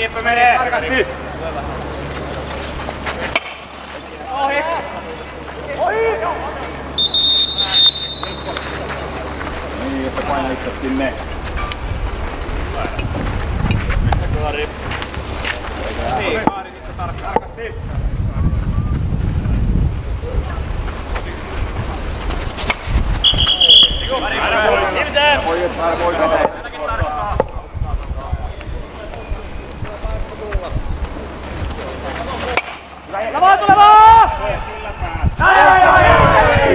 Riippä menee tarkasti! Ohi! Ohi! Niin, että paina itse sinne. Kaari. Niin, Kaari sitten tarkasti.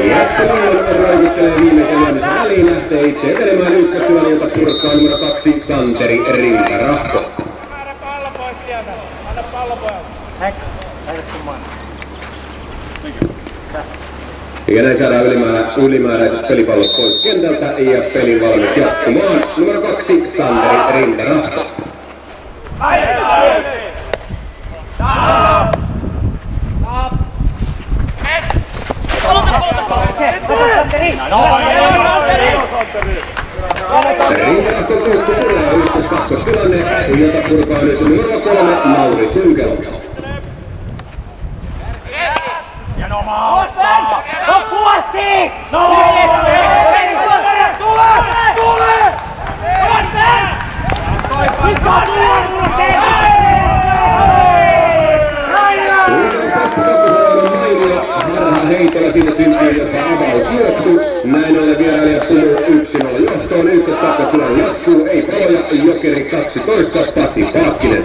Jesse Lindon roikuttelee viimeisen lyömisen väliin, lähtee itse etelemään ykköstyöllä, jota purkaa numero 2 Santeri Rintarahko. Määrä pallo pois sieltä. Anna pallo pois. Ja näin saadaan ylimääräiset pelipallot pois kentältä ja pelin valmis jatkumaan. Numero 2 Santeri Rintarahko. Rintarahko koukku tulee ykkös-kakkostilanne, jota purkaa nyt numero 3 Mauri Tunkelo. Loppuasti! Tule! Harha heitolla sinne syntyy jopa avausjuoksu. Näin ollen vierailijat pumuu 1-0 johtoon. Ykkös-kakkostilanne jatkuu. Ei paloja. Jokeri 12. Pasi Paakkinen.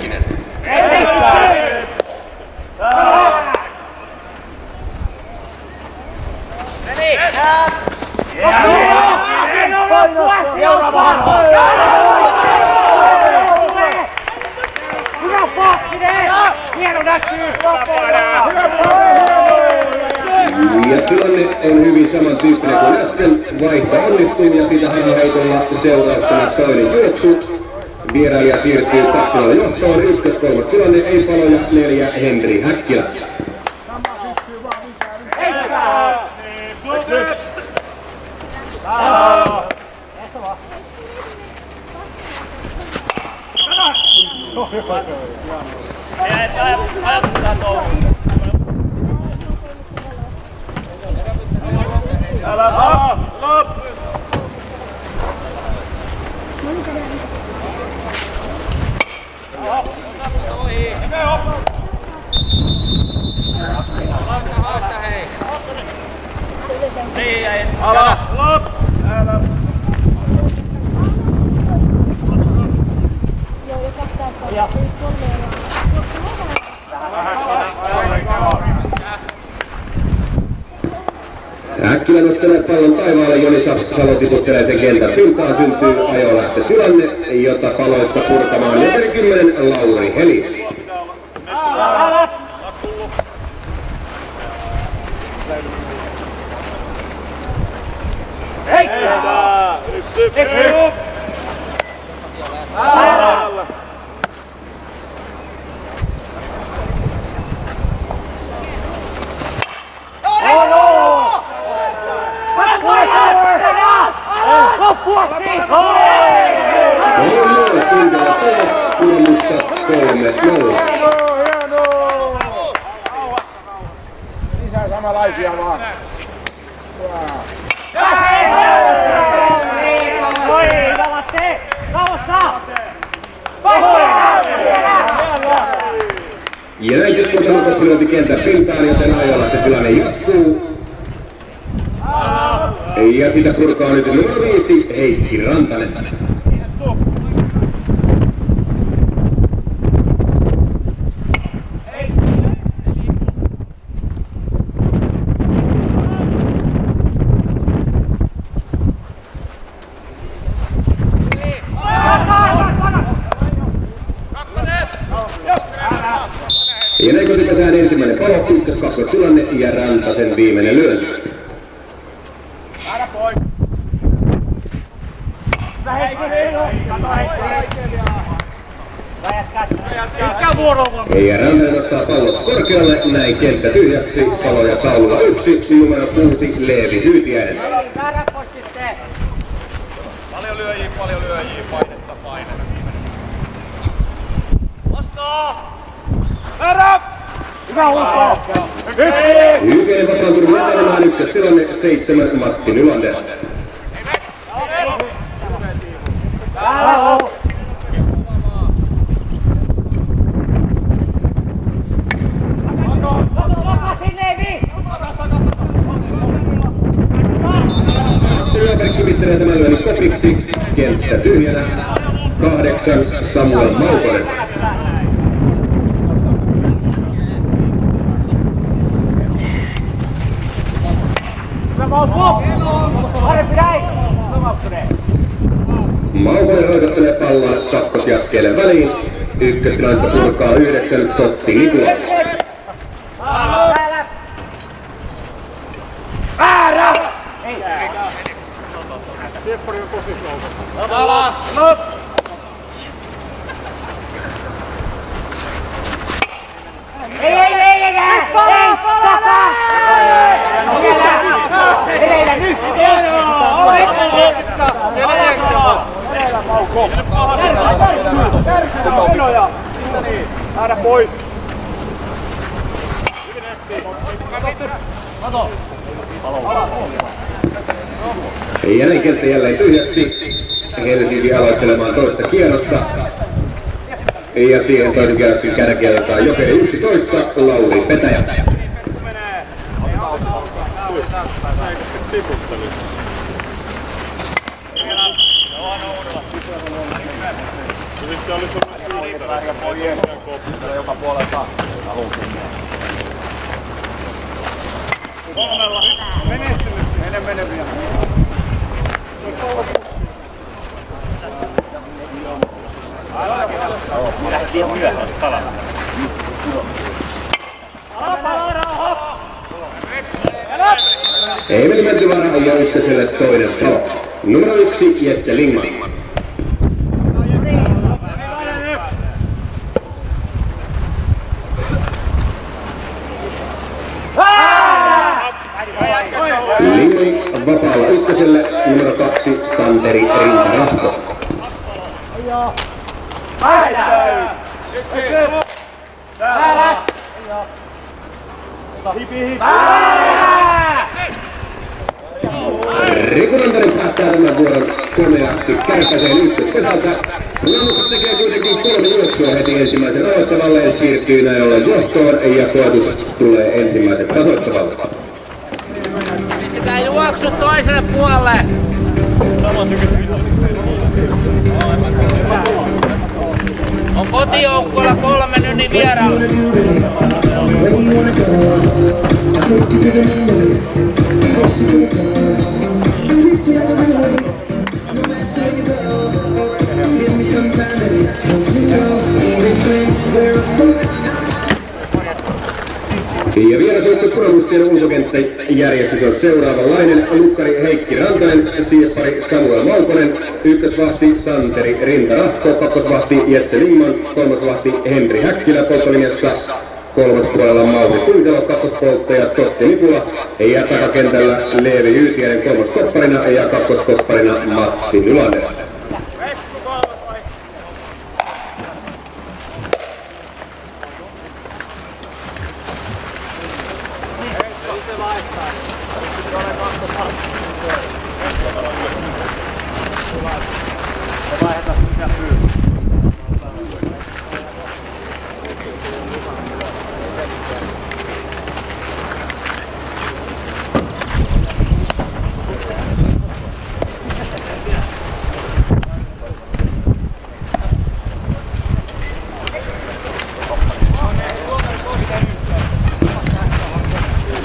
Hyvä Paakkinen! Hieno näkyy! Ja tilanne on hyvin samantyyppinen kuin äsken. Vaihto onnistuu ja siitä harhaheitolla seurauksena toinen juoksu. Vierailija siirtyy 2-0 johtoon. Ykkös-kolmas tilanne. Ei paloja. 4 Henri Häkkilä. Ajatustetaan touhuun. Loppu! Ala! Loppu! Häkkilä nostelee pallon taivaalle, Joni Salo tiputtelee sen kentän pintaan, syntyy ajolähtötilanne, jota paloista purkamaan Jokeri 10 Lauri Heli. Lisää samanlaisia vaan. Ja näin tippuu tämä kohteliointi kentän pintaan, joten ajolähtötilanne jatkuu. Ja sitä purkaa nyt numero 5 Heikki Rantanen. Ja näin kotipesään ensimmäinen palo, ykkös-kakkostilanne ja Rantasen viimeinen lyönti. Ja Rantanen ottaa pallot korkealle, näin kenttä tyhjäksi, paloja taululla 1, numero 6 Leevi Hyytiäinen. Paljon lyöjiä, painetta. Hyypienen vapaantunut etenemään ykköstilanne 7 Matti Nylander. Syöpäri kivittelee tämän lyönnin kopiksi. Kenttä tyhjänä. 8 Samuel Maukonen. Maukonen roikottelee palloa kakkosjatkeelle väliin. Ykköstilannetta purkaa 9 Totti Nikula. Lähdä pois! Jälleen kenttä jälleen tyhjäksi. Helsinki aloittelemaan toista kierrosta. Ja siihen toisen kierroksen kärkiä Jokeri 11, Lauri Petäjä. Se olisi ollut joka puolelta. Kolmella. Menestynyt. Mene vielä. Lähti myöhään palata. Emeli Mäntyvaara ja ykköselle toinen palo. Numero 1 Jesse Lingman. Lingman vapaalla ykköselle. Numero 2 Santeri Rintarahko. Riku Rantanen päättää tämän vuoron komeasti kärpäseen ykköspesältä. Puolustus tekee kuitenkin 3 juoksua heti ensimmäisen aloittavalleen, siirtyy näin ollen johtoon ja koetus tulee ensimmäisen tasoittavalle. Pistetään juoksu toiselle puolelle! On kotijoukkueella 3 nyt vieraalle. Ja vielä soittu Punamustien ulkokenttäjärjestys on seuraavanlainen. Lukkari Heikki Rantanen, sieppari Samuel Maukonen, ykkösvahti Santeri Rintarahko, kakkosvahti Jesse Lingman, kolmosvahti Henri Häkkilä polttolinjassa, kolmospuolella Mauri Kuitelo, kakkospolttaja Totti Nikula ja takakentällä Leevi Yytiäinen kolmoskopparina ja kakkoskopparina Matti Nylander.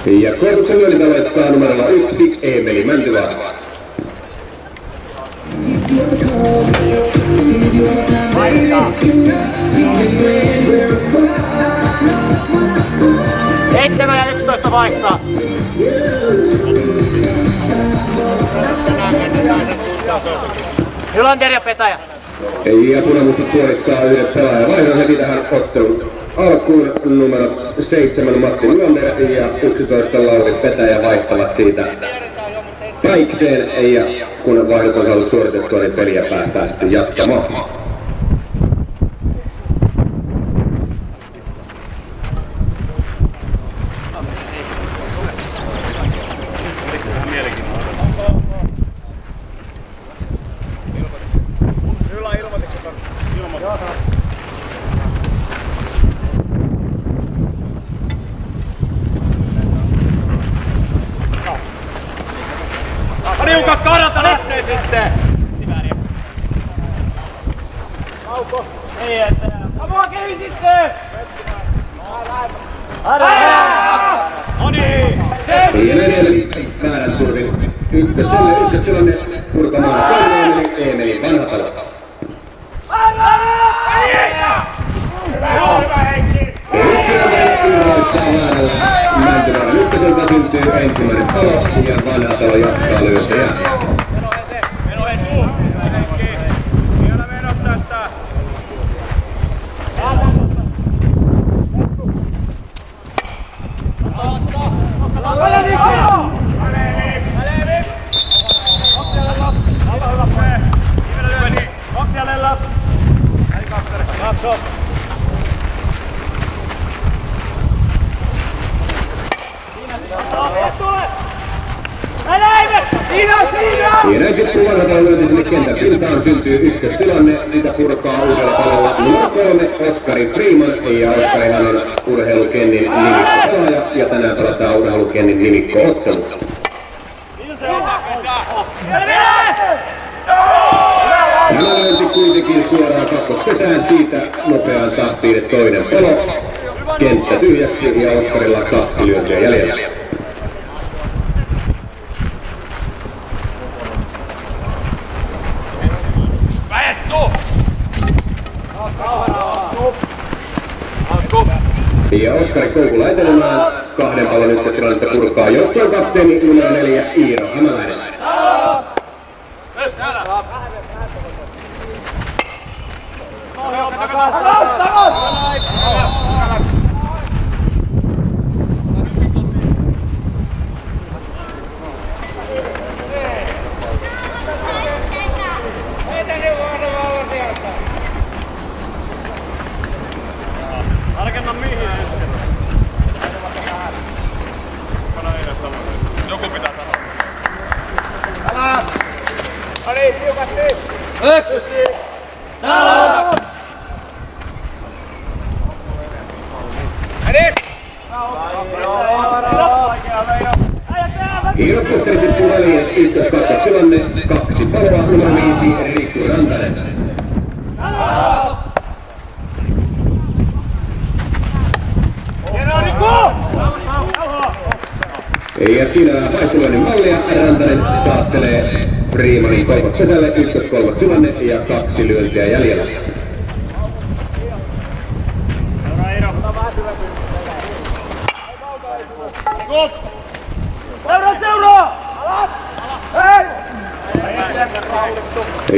Ja koetuksen lyönnit aloittaa numerolla 1 Emeli Mäntyvaara. Seitsemän ja 11 vaihtaa. Nylander ja Petäjä. Ja Punamustat suorittaa yhden pelaajan vaihdon heti tähän ottelun alkuun. Numero 7 Matti Nylander ja 11 Lauri Petäjä vaihtavat siitä päikseen. Ja kun vaihdot on saanut suoritettua, niin peliä päästään sitten jatkamaan. sitten! Auko! Ei eteenä! Apua kehi sitten! Noniin! Ja näin väärän turvin ykköstilanne purkamaan toinen eli Eemeli Vanhatalo. Hyvä Heikki! Ykkönen irroittaa väärällä. Mäntymäärän ykköseltä syntyy ensimmäinen palo ja Vanhatalo jatkaa lyöntejä. Vielä menot tästä! Ja näin tippuu Vanhatalo lyönti sinne kentän pintaan, syntyy ykköstilanne, sitä purkaa uudella palolla numero 3 Oskari Freeman, ja Oskarihan on urheilukennin nimikkopelaaja, ja tänään pelataan urheilukennin nimikkoottelu. Tämä lyönti kuitenkin suoraan kakkospesään, siitä nopeaan tahtiin toinen palo, kenttä tyhjäksi ja Oskarilla 2 lyöntiä jäljellä. Ja Oskari Koukulla etenemään, 2 pallon ykköstilannetta purkaa joukkueen kapteeni numero 4 Iiro Hämäläinen. Tarkenna mihin äsken. Joku pitää sanoa. Älä! Ari, tiukasti! Yksi! Täällä! Edi! Iiro Posteri tippuu väliin, ykkös-kakkostilanne, 2 paloa, numero 5 Riikku Rantanen. Ja siinä vaihtoehtoinen mallia, Rantanen saattelee Freemanin kolmospesälle, ykkös-kolmostilanne ja 2 lyöntiä jäljellä. Seuraa! Hei!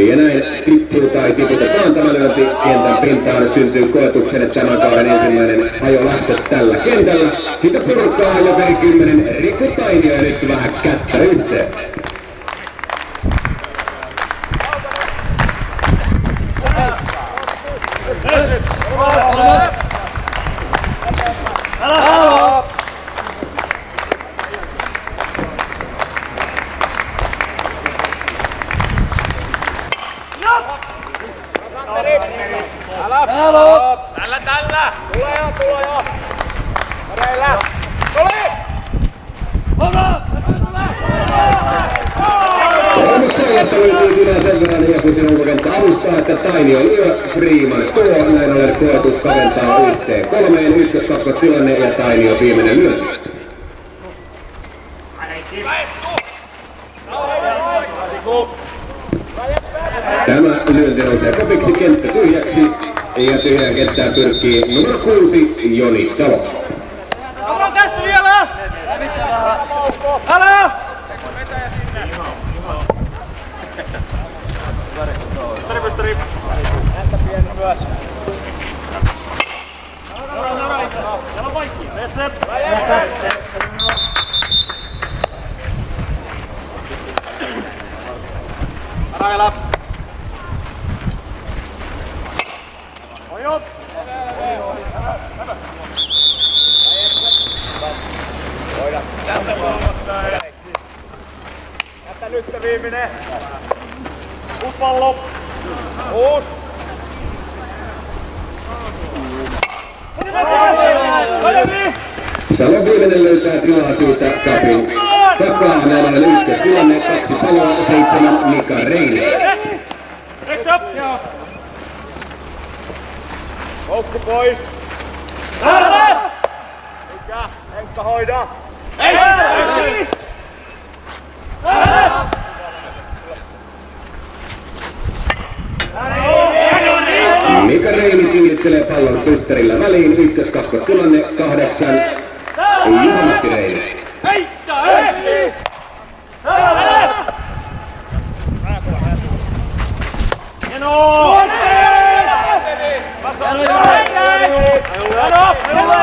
Ja näin tippuu tai tiputetaan tämä lyönti kentän pintaan, syntyy koetukselle tämän kauden ensimmäinen ajolähtö tällä kentällä. Sitä purkaa jo veri 10 Riku Tainio ja nyt vähän kättä yhteen. Tällä! Tule jo! Pareilla! Tuli! Kolmas sellaista löytyy tilaa sen verran, ja kun sinun ulkokenttä avustaa, että Tainio lyö, Freeman tuo, näin ollen koetus kaventaa yhteen 3, ykkös-kakkostilanne ja Tainio viimeinen lyönti. Tämä lyönti nousee kopiksi, kenttä tyhjäksi ja tyhjään kenttään pyrkii numero 6 Joni Salo. Ollaan tästä vielä! Älä! Pystari! Häntä pieni myös. Siellä on vaikki. Vesse! Araila! Ojo! Voidaan. Jättä nyt se viimeinen. Uus pallo. Uus. Salon viimeinen löytää tilaa siitä kapin takaa. Näin ollen ykköstilanne 2 paloa 7 Mika Reini. Koukku pois. Täällä! Eikä, Henkka hoida. Ei! Mika Reini kiinnittelee pallon pysterillä väliin. Ykkös-kakkostilanne 8 Juha-Matti Reini. Heittää ensin! Täällä!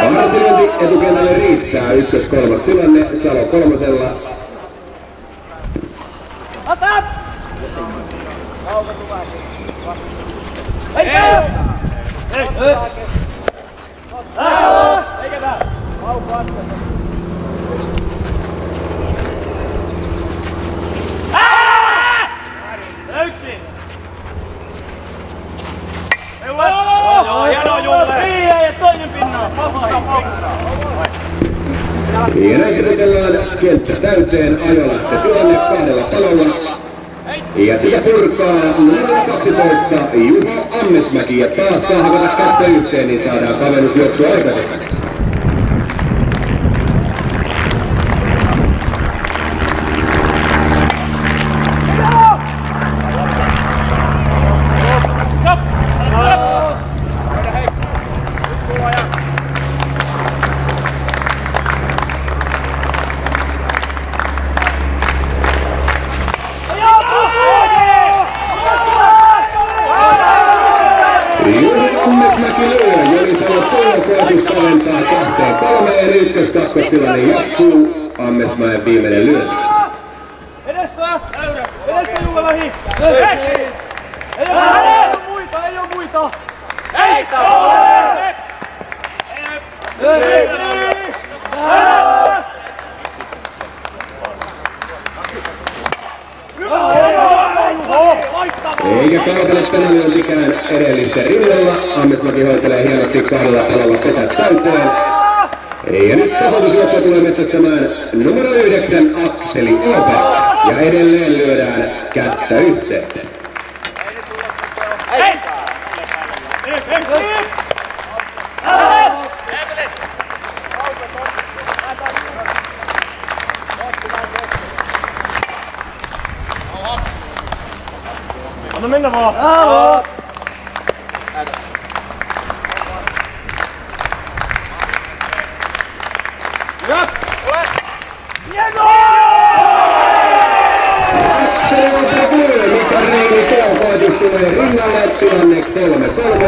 Vaarasilyönti etukentälle riittää. Ykkös-kolmostilanne Salo kolmosella. Ja näin kirjoitellaan kenttä täyteen, ajolähtö tilanne 2 palolla. Ja sitä purkaa numero 12 Juha Ammesmäki, ja taas saa hakata kättä yhteen, niin saadaan kavennusjuoksu aikaiseksi. Ykkös-kakkostilanne jatkuu. Ammesmäen viimeinen lyönti. Edessä! Edessä Juha lähi! Ei! Ei oo muita! Ei oo muita! Ei! Eikä kaukana tänä lyöntikään edellisten rinnalla. Ammesmäki hoitelee hienosti 2 palolla pesät täyteen. Ja nyt tasoitusjuoksu tulee metsästämään numero 9 Akseli Oberg. Ja edelleen lyödään kättä yhteen. Anna mennä vaan! Mika Reini tuokoitus tulee rinnalle. Tilanne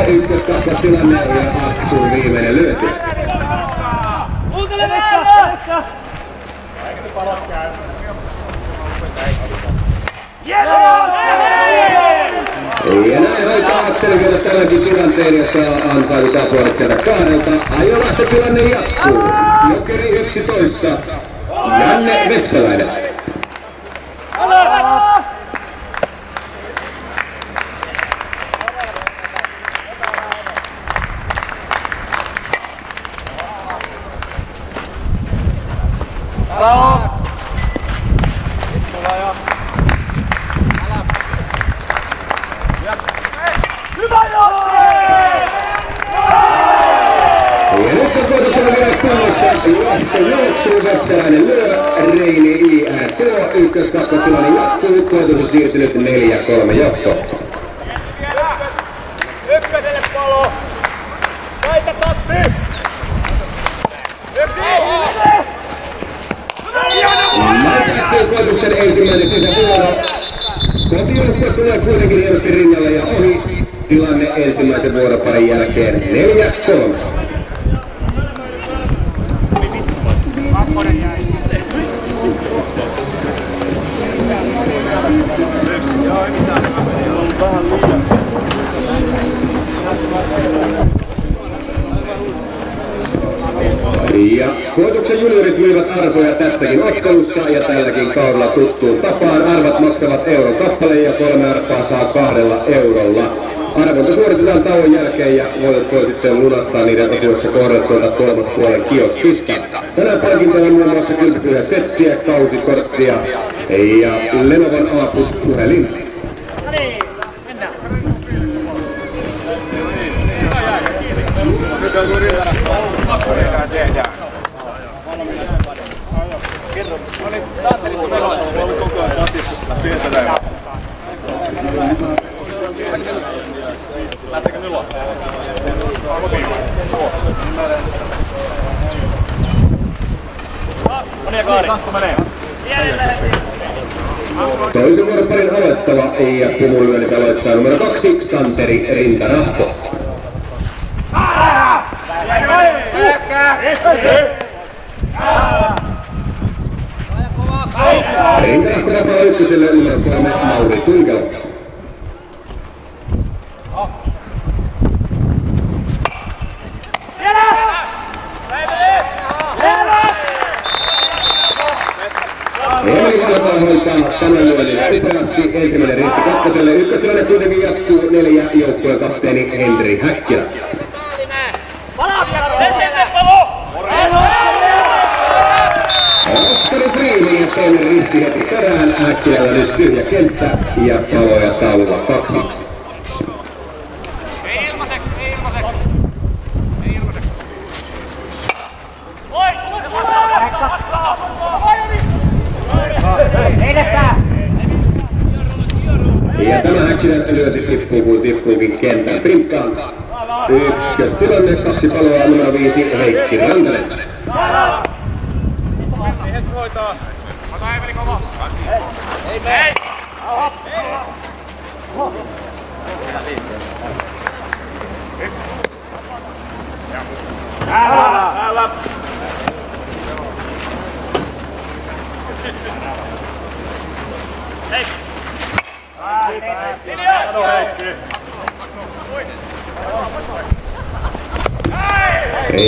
3-3. Ykkös-kakkostilanne ja Aksun viimeinen lyönti. Kuuntele väärä! Ja näin hoitaa Akseli vielä tämänkin tilanteen, jossa ansaitu saapuolet sieltä 2. Ajolähtötilanne jatkuu. Jokeri 11. Janne Vepsäläinen. Ja nyt on koetuksella vielä kunnossa. Johto juoksuu, Vepsäläinen lyö, Reini IR tuo. Ykkös-kakkostilanne jatkuu. Koetus on siirtynyt 4-3 johtoon. Ykköselle palo! Paita tappi! Näin päättyy koetuksen ensimmäinen sisävuoro. Kotijoukkue tulee kuitenkin hienosti rinnalle ja ohi. Tilanne ensimmäisen vuoroparin jälkeen 4-3. Ja koetuksen juniorit myyvät arvoja tässäkin ottelussa ja tälläkin kaudella tuttuun tapaan. Arvat maksavat euron kappale ja 3 arpaa saa 2 eurolla. Arvonta suoritetaan tauon jälkeen ja voitot voi sitten lunastaa niiden osuudessa kohdat tuolta kolmospuolen kioskista. Tänään palkintoja on muun muassa kylpyä settiä, kausikorttia ja Lenovan A+-puhelin. Lähtekö nyt toisen vuoroparin aloittava ja kumullyönnit aloittaa numero 2, Santeri Rintarahko. Rintarahko vapaa ykköselle numero 3, Mauri Tunkelo. Emeli Valpaa hoitaa tämän lyönnin ripeästi. Ensimmäinen riitti kakkoselle. Ykköstilanne kuitenkin jatkuu 4 joukkueen kapteeni Henri Häkkilä. Oskari Friini ja toinen riitti heti perään. Häkkilällä nyt tyhjä kenttä ja paloja taululla 2. Ja tämä Häkkilän lyönti tippuu kuin tippuukin kentän prinkkaan. Ykköstilanne 2 paloa numero 5 Heikki Rantanen. Mihes hoitaa? Ota Emeli kova. Ei. Älä. Hei.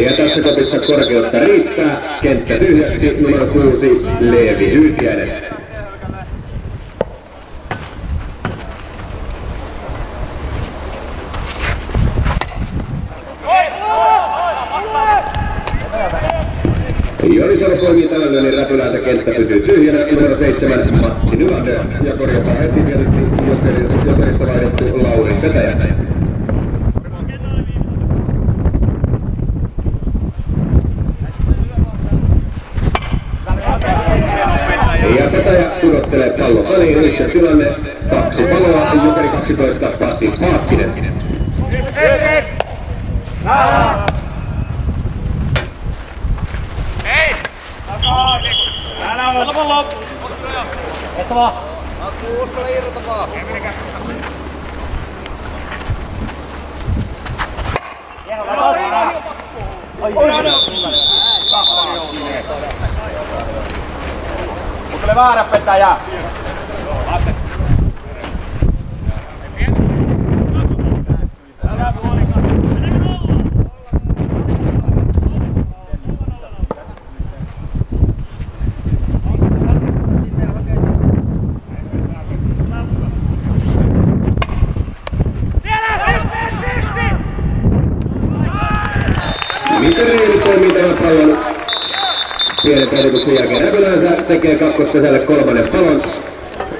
Ja tässä kopissa korkeutta riittää. Kenttä tyhjäksi numero 6 Leevi Hyytiäinen. Joni Salo poimii tämän lyönnin räpyläänsä, kenttä pysyy tyhjänä. Numero 7 Matti Nylander ja korjataan heti tietysti Jokerista vaihdettu Lauri Petäjä. Ja Petäjä pudottelee pallon väliin. Ykköstilanne 2 paloa. Jokeri 12 Pasi Paakkinen. Älä ole pallo. Että vaan. Uskalla irrota vaan. Kuuntele väärä Petäjä. Mikaeli poimii tämän pallon pienen päivityksen jälkeen räpylänsä, tekee kakkospesälle 3. palon.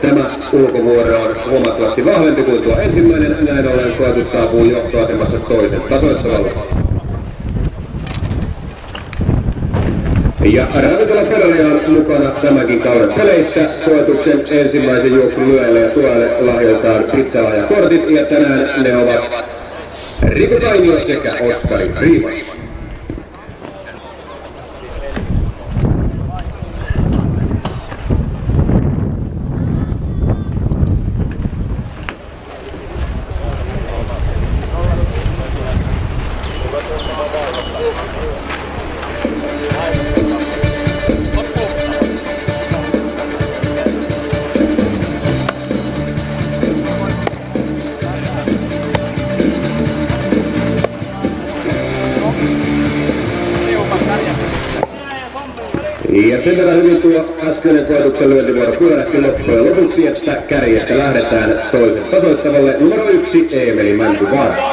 Tämä ulkovuoro on huomattavasti vahvempi kuin tuo ensimmäinen, näin ollen koetus saapuu johtoasemassa toisen tasoittavalle. Ja Ravintola Federia on mukana tämänkin kauden peleissä. Koetuksen ensimmäisen juoksun lyöjille ja tuolle lahjoitaan pizzalahjakortit ja tänään ne ovat Riku Tainio sekä Oskari Riivas. Ja sen verran hyvin tuo äskeinen koetuksen lyöntivuoro pyörähti loppujen lopuksi, että kärjestä lähdetään toisen tasoittavalle numero 1 Eemeli Mäntyvaara.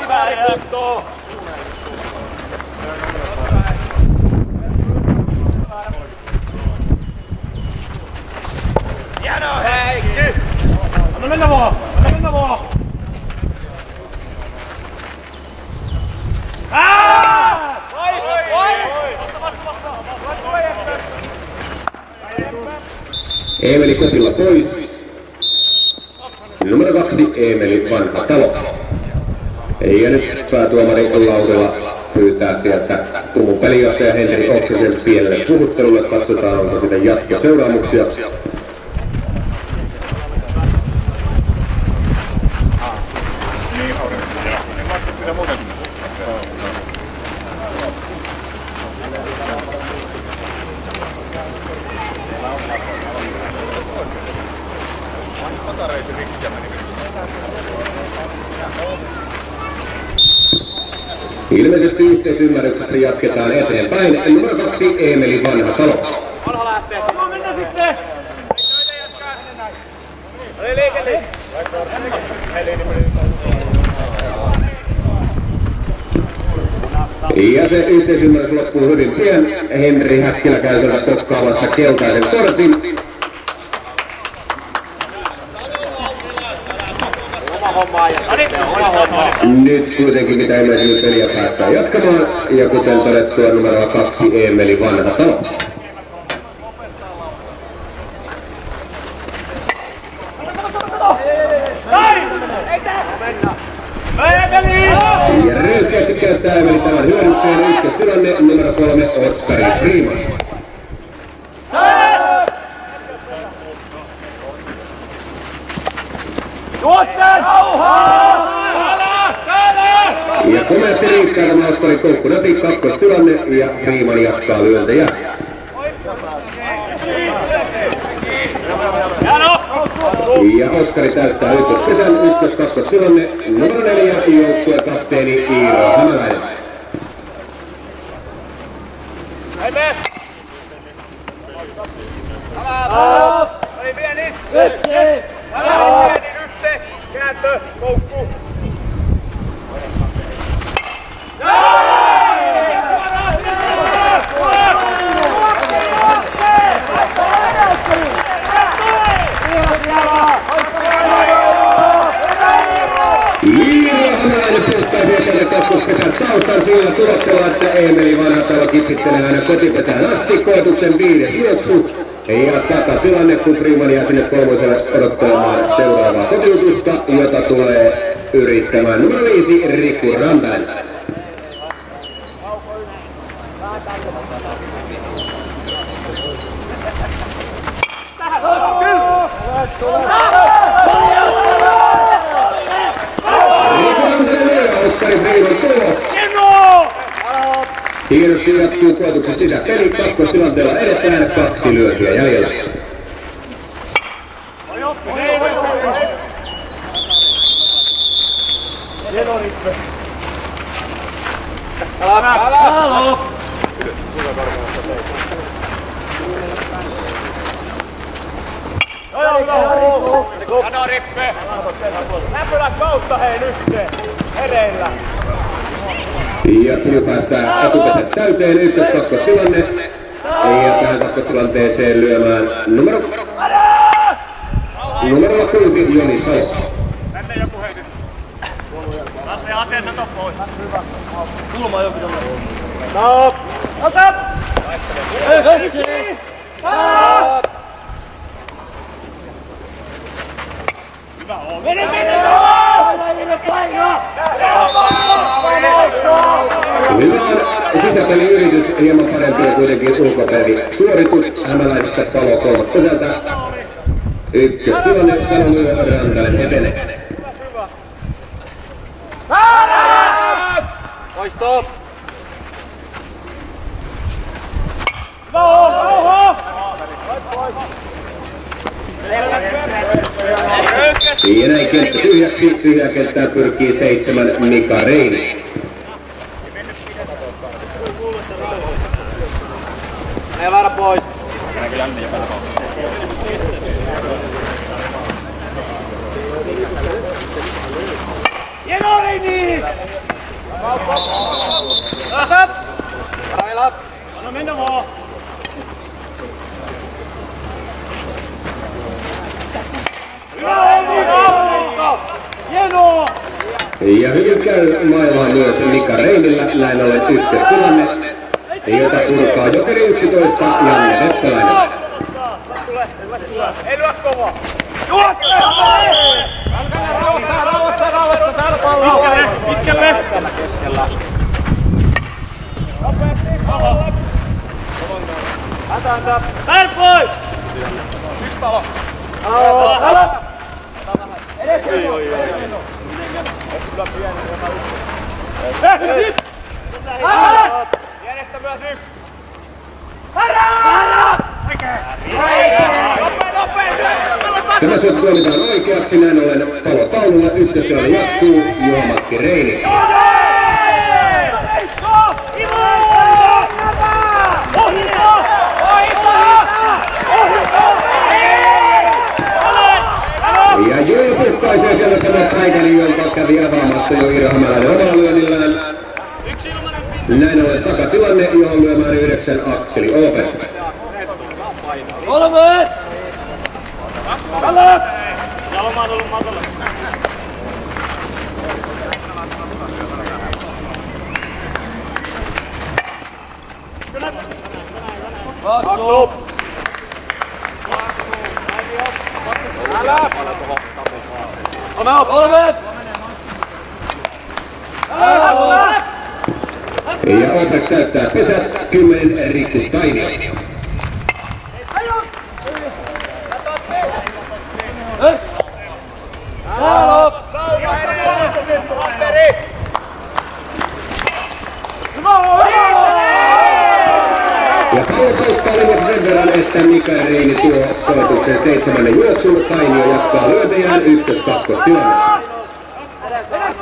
Anna mennä vaan! Anna mennä vaan! Eemeli Kopilla pois. Numero 2 Eemeli Vanhatalo. Ja nyt päätuomari Laurila pyytää sieltä Kumun pelijohtaja Henri Oksisen pienelle puhuttelulle. Katsotaan, onko siitä jatkoseuraamuksia. Ilmeisesti yhteisymmärryksessä jatketaan eteenpäin. Numero 2 Eemeli Vanhatalo. Vanha lähtee. No mennä sitten! Oli liike. Ja se yhteisymmärrys loppuu hyvin pian. Henri Häkkilä käy sieltä kokkaamassa keltaisen kortin. Nyt kuitenkin mitä ilmeisemmin peliä päättää jatkamaan. Ja kuten todettua numero 2 Eemeli Vanhatalo. Ja röyhkeästi käyttää Eemeli tämän hyödykseen. Ykköstilanne numero 3 Oskari Freeman. Ja komeasti riittää tämä Oskari koukku läpi, kakkostilanne ja Freeman jatkaa lyöntejä. Ja Oskari täyttää ykköspesän, ykkös-kakkostilanne, numero 4 joukkueen kapteeni Iiro Hämäläinen. Kääntö, koukku. Iiro Hämäläinen puhtaisi sieltä kakkospesän taustan sillä tuloksella, että Eemeli Vanhatalo kipittelee aina kotipesään asti. Koetuksen 5. juoksu. Ja takatilanne, kun Freeman jää sinne kolmoselle odottelemaan seuraavaa kotiutusta, jota tulee yrittämään numero 5 Riku Rantanen. Riku Rantanen ja Oskari Freeman tulo. Hienosti jatkuu koetuksen sisästä, eli kakkostilanteella edetään 2 lyöntiä jäljellä. Anna Rippe! Lämpölä kautta hei nyt! Hereillä! Ja kun päästään etupesät täyteen, ykkös-kakkostilanne. Ja tähän kakkostilanteeseen lyömään numero 6 Joni Salo. Tänne joku heitin. Lasse asennata pois. Kulma joku tuolla. Stop! Ota! Hyvä on. Mene! Hyvä on sisäpeliyritys, hieman parempi ja kuitenkin ulkopelisuoritus. Hämäläisestä Palo kolmospesältä. Ykköstilanne, Salo lyö, Rantanen etenee. Oi stop! Ja näin kenttä tyhjäksi. Tyhjää kenttää pyrkii 7 Mika Reini. Menee väärä pois. Näkö Janne ja pelaa. Hieno Reini! Lähtö! Railat! Anna mennä vaan! Hyvä Reini! Hienoa! Ja hyvin käy mailaa myös Mika Reinillä, näin ollen ykköstilanne, jota purkaa Jokeri 11 Janne Vetsäläinen. Ei lyö kovaa! Juotte! Rauhassa, täällä pallo! Pitkälle! Hätä! Täällä pois! Yksi palo! Alo! Edes! Jäänestä myös yksi! Härää! Tämä syöttö tuomitaan oikeaksi, näin ollen palotaululla ykköstilanne jatkuu Juha-Matti Reini. Ja Juha puhkaisee siellä saman paikan, jonka kävi avaamassa jo Iiro Hämäläinen omalla lyönnillään. Näin ollen takatilanne, johon lyömään 9 Akseli Ooper. Kolme! Kalat! Jaloma on ollut matala. Vaksu! Älä! Kolme! Älä! Ja Ooper täyttää pesät, 10 Riku Tainio. Ja pallo kauttaa linjassa sen verran, että Mika Reini tuo koetuksen 7. juoksun. Tainio jatkaa lyöntejään ykkös-kakkostilanne.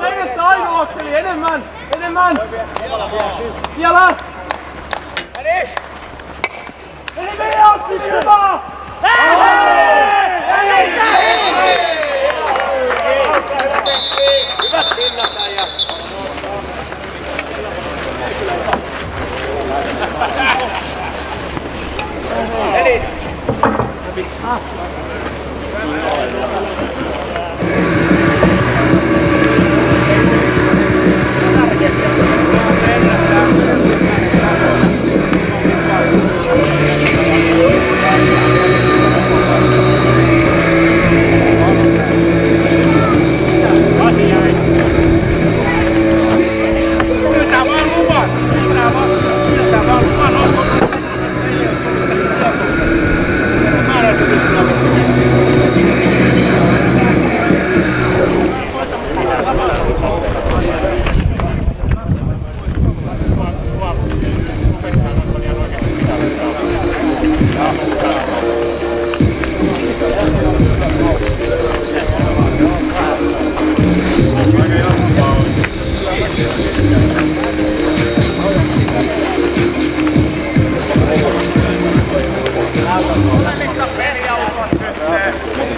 Edestä ainoa Akseli, enemmän! Vielä! Mene Akseli, hyvä! Hyvät pinnat äijä! Eli!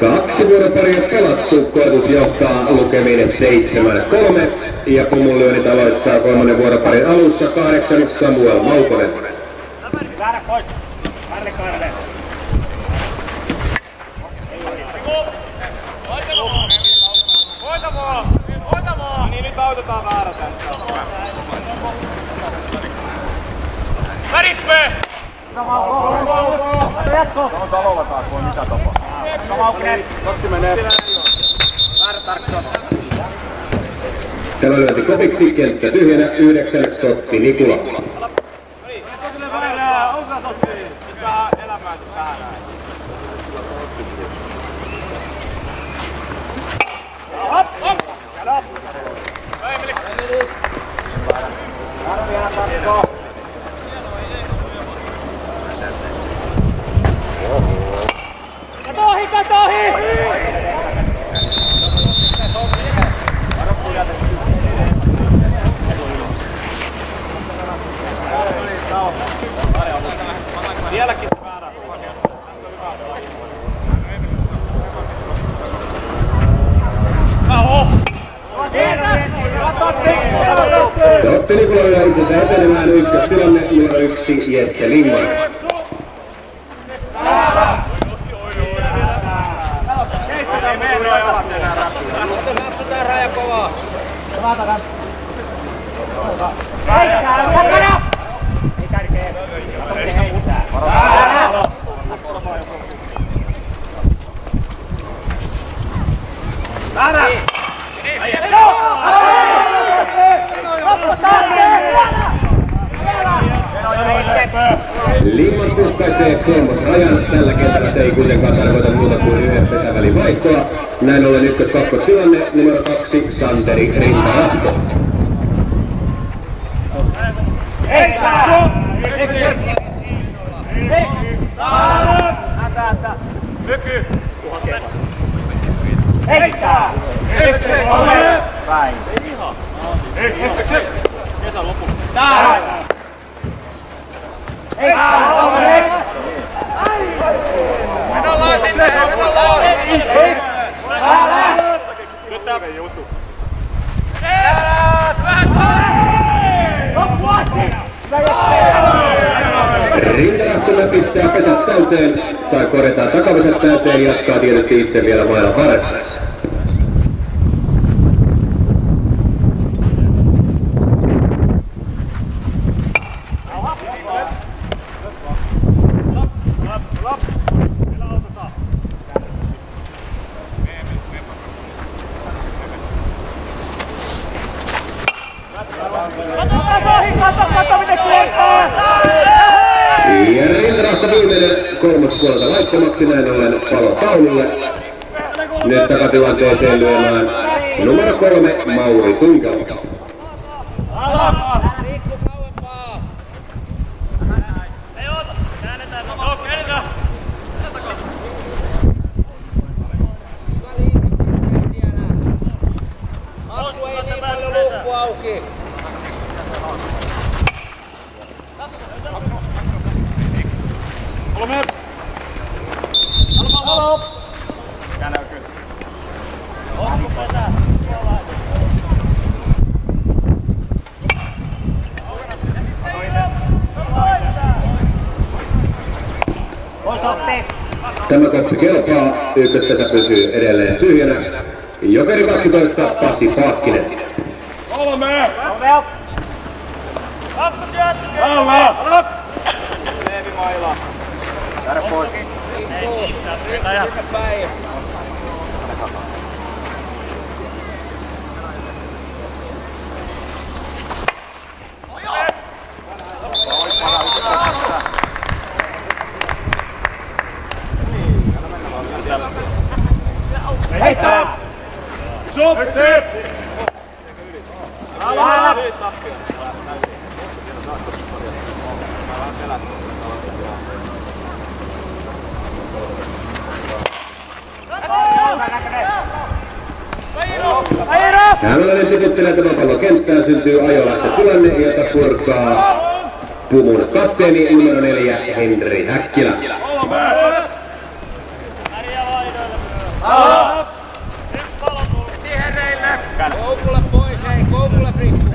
Kaksi vuoroparia pelattu, koetus johtaa lukemiin 7-3 ja pomunlyönnit aloittaa kolmannen vuoroparin alussa 8 Samuel Maukonen. Hoitamaan! Niin nyt autetaan väärä tästä. Värippe! Jatko! Se on Salolla taas, voi mitä tapaa. Totti menee. Väärä tarkkaan. Tämä lyönti kopiksi, kenttä tyhjänä, 9 Totti Nikula. Onko Totti? Nyt vähän elämää vähän näin. Hop! Jala! Ei meni! Vielä tarkkaan. Katohi! Vieläkin se väärä. Otti Nikolainen itsensä etenemään ykköstilanne numero 1 Jesse Lindman. Napsutaan raja kovaa. Lindman puhkaisee kolmosrajan. Tällä kentällä se ei kuitenkaan tarkoita muuta kuin yhden pesävälin vaihtoa. Näin ollen ykkös-kakkostilanne numero 2 Santeri Rintarahko. Kesän loppu. Mennään sinne! Nyt tää vei juttu. Rintarahko läpittää pesät täyteen, tai korjataan takapesät täyteen ja jatkaa tietysti itse vielä mailan varressa. Ja Rintarahko viimeinen kolmospuolelta laittomaksi, näin ollen palo taululle. Nyt takatilanteeseen lyömään numero 3 Mauri Tunkelo. Riikku kauempaa. Ei oota. Käännetään. Käännetään. Assu ei niin paljon luukku auki. Kolme. Halo! Käännä kyllä. Tämä koppi kelpaa, ykköspesä pysyy edelleen tyhjänä. Jokeri 12, Pasi Paakkinen. Kolme! Alla! Leevi maila. Jäädä pois. Riikku päin. Heitä! Sop! Sip! Ala! Hämäläinen tiputtelee tämän pallon kenttään, syntyy ajolähtötilanne, jota purkaa Pumun kapteeni numero 4 Henri Häkkilä. Koukulle pois, hei, koukulle Riikku.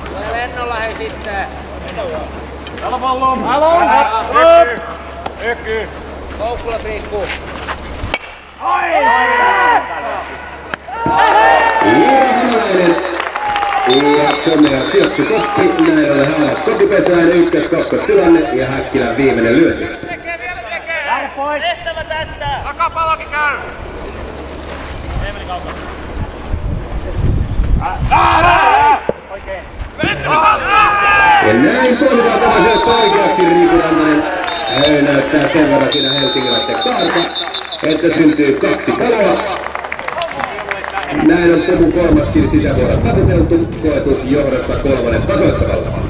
Tule lennolla hei sitten. Jalapallo! Ykky! Koukulle Riikku. Iira Hämäläinen. Ja komea syöksykoppi, näin ollen haavat kotipesään, ykkös-kakkostilanne ja Häkkilän viimeinen lyönti. Tehtävä tästä! Takapalokin käy! Ja näin tuomitaan tämä syöttö oikeaksi. Riiku Rantanen näyttää sen verran siinä helsingiläisten kaarta, että syntyy 2 paloa. Näin on Pumun kolmaskin sisäsuorat taputeltu, koetus johdossa 3. tasoittavalla.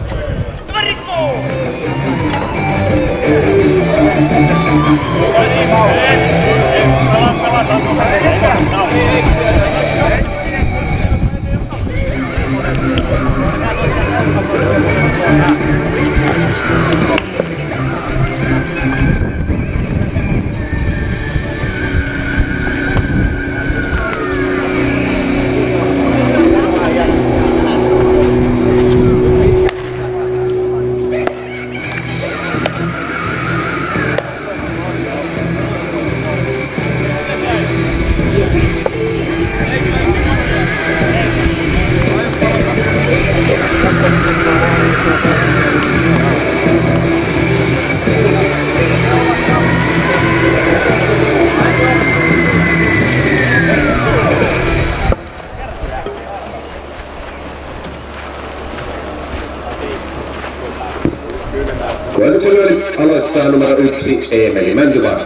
Koetuksen lyönnin aloittaa numero 1 Eemeli Mäntyvaara.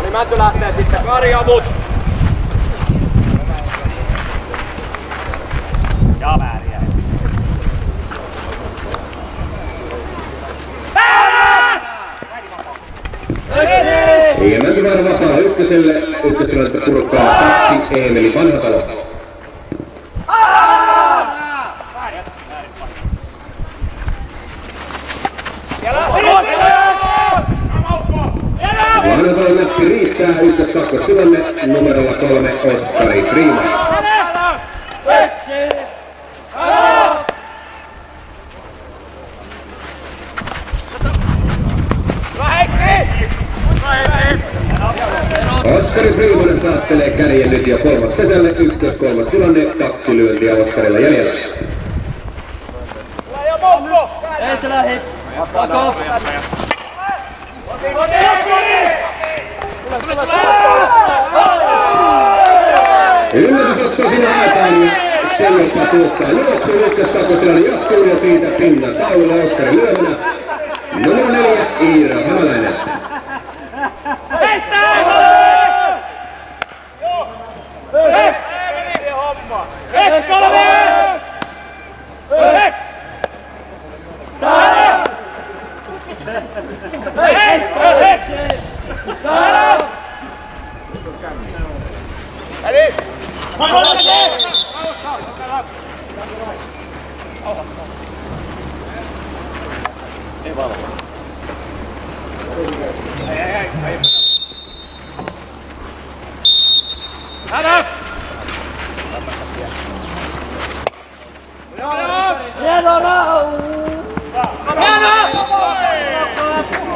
Eli Mänty lähtee sitten. Kari avut. Ja vääriä. Ja Mäntyvaara vapaalla ykköselle. Ykköstilannetta purkaa 2 Eemeli Vanhatalo. Vanhatalon näppi riittää. Ykkös-kakkostilanne numerolla 3 Oskari Priima. Oskari Priimonen saattelee kärjen nyt jo kolmas pesälle. Ykkös-kolmas tilanne, 2 lyöntiä Oskarilla jäljellä. Yllätysotto sinä haetaan ja sen jopa tuottaa juoksuun. Ykkös-kakkostilanne jatkuu ja siitä pinnan taululla Oskari lyömänä. Numero 4 Iiro Hämäläinen.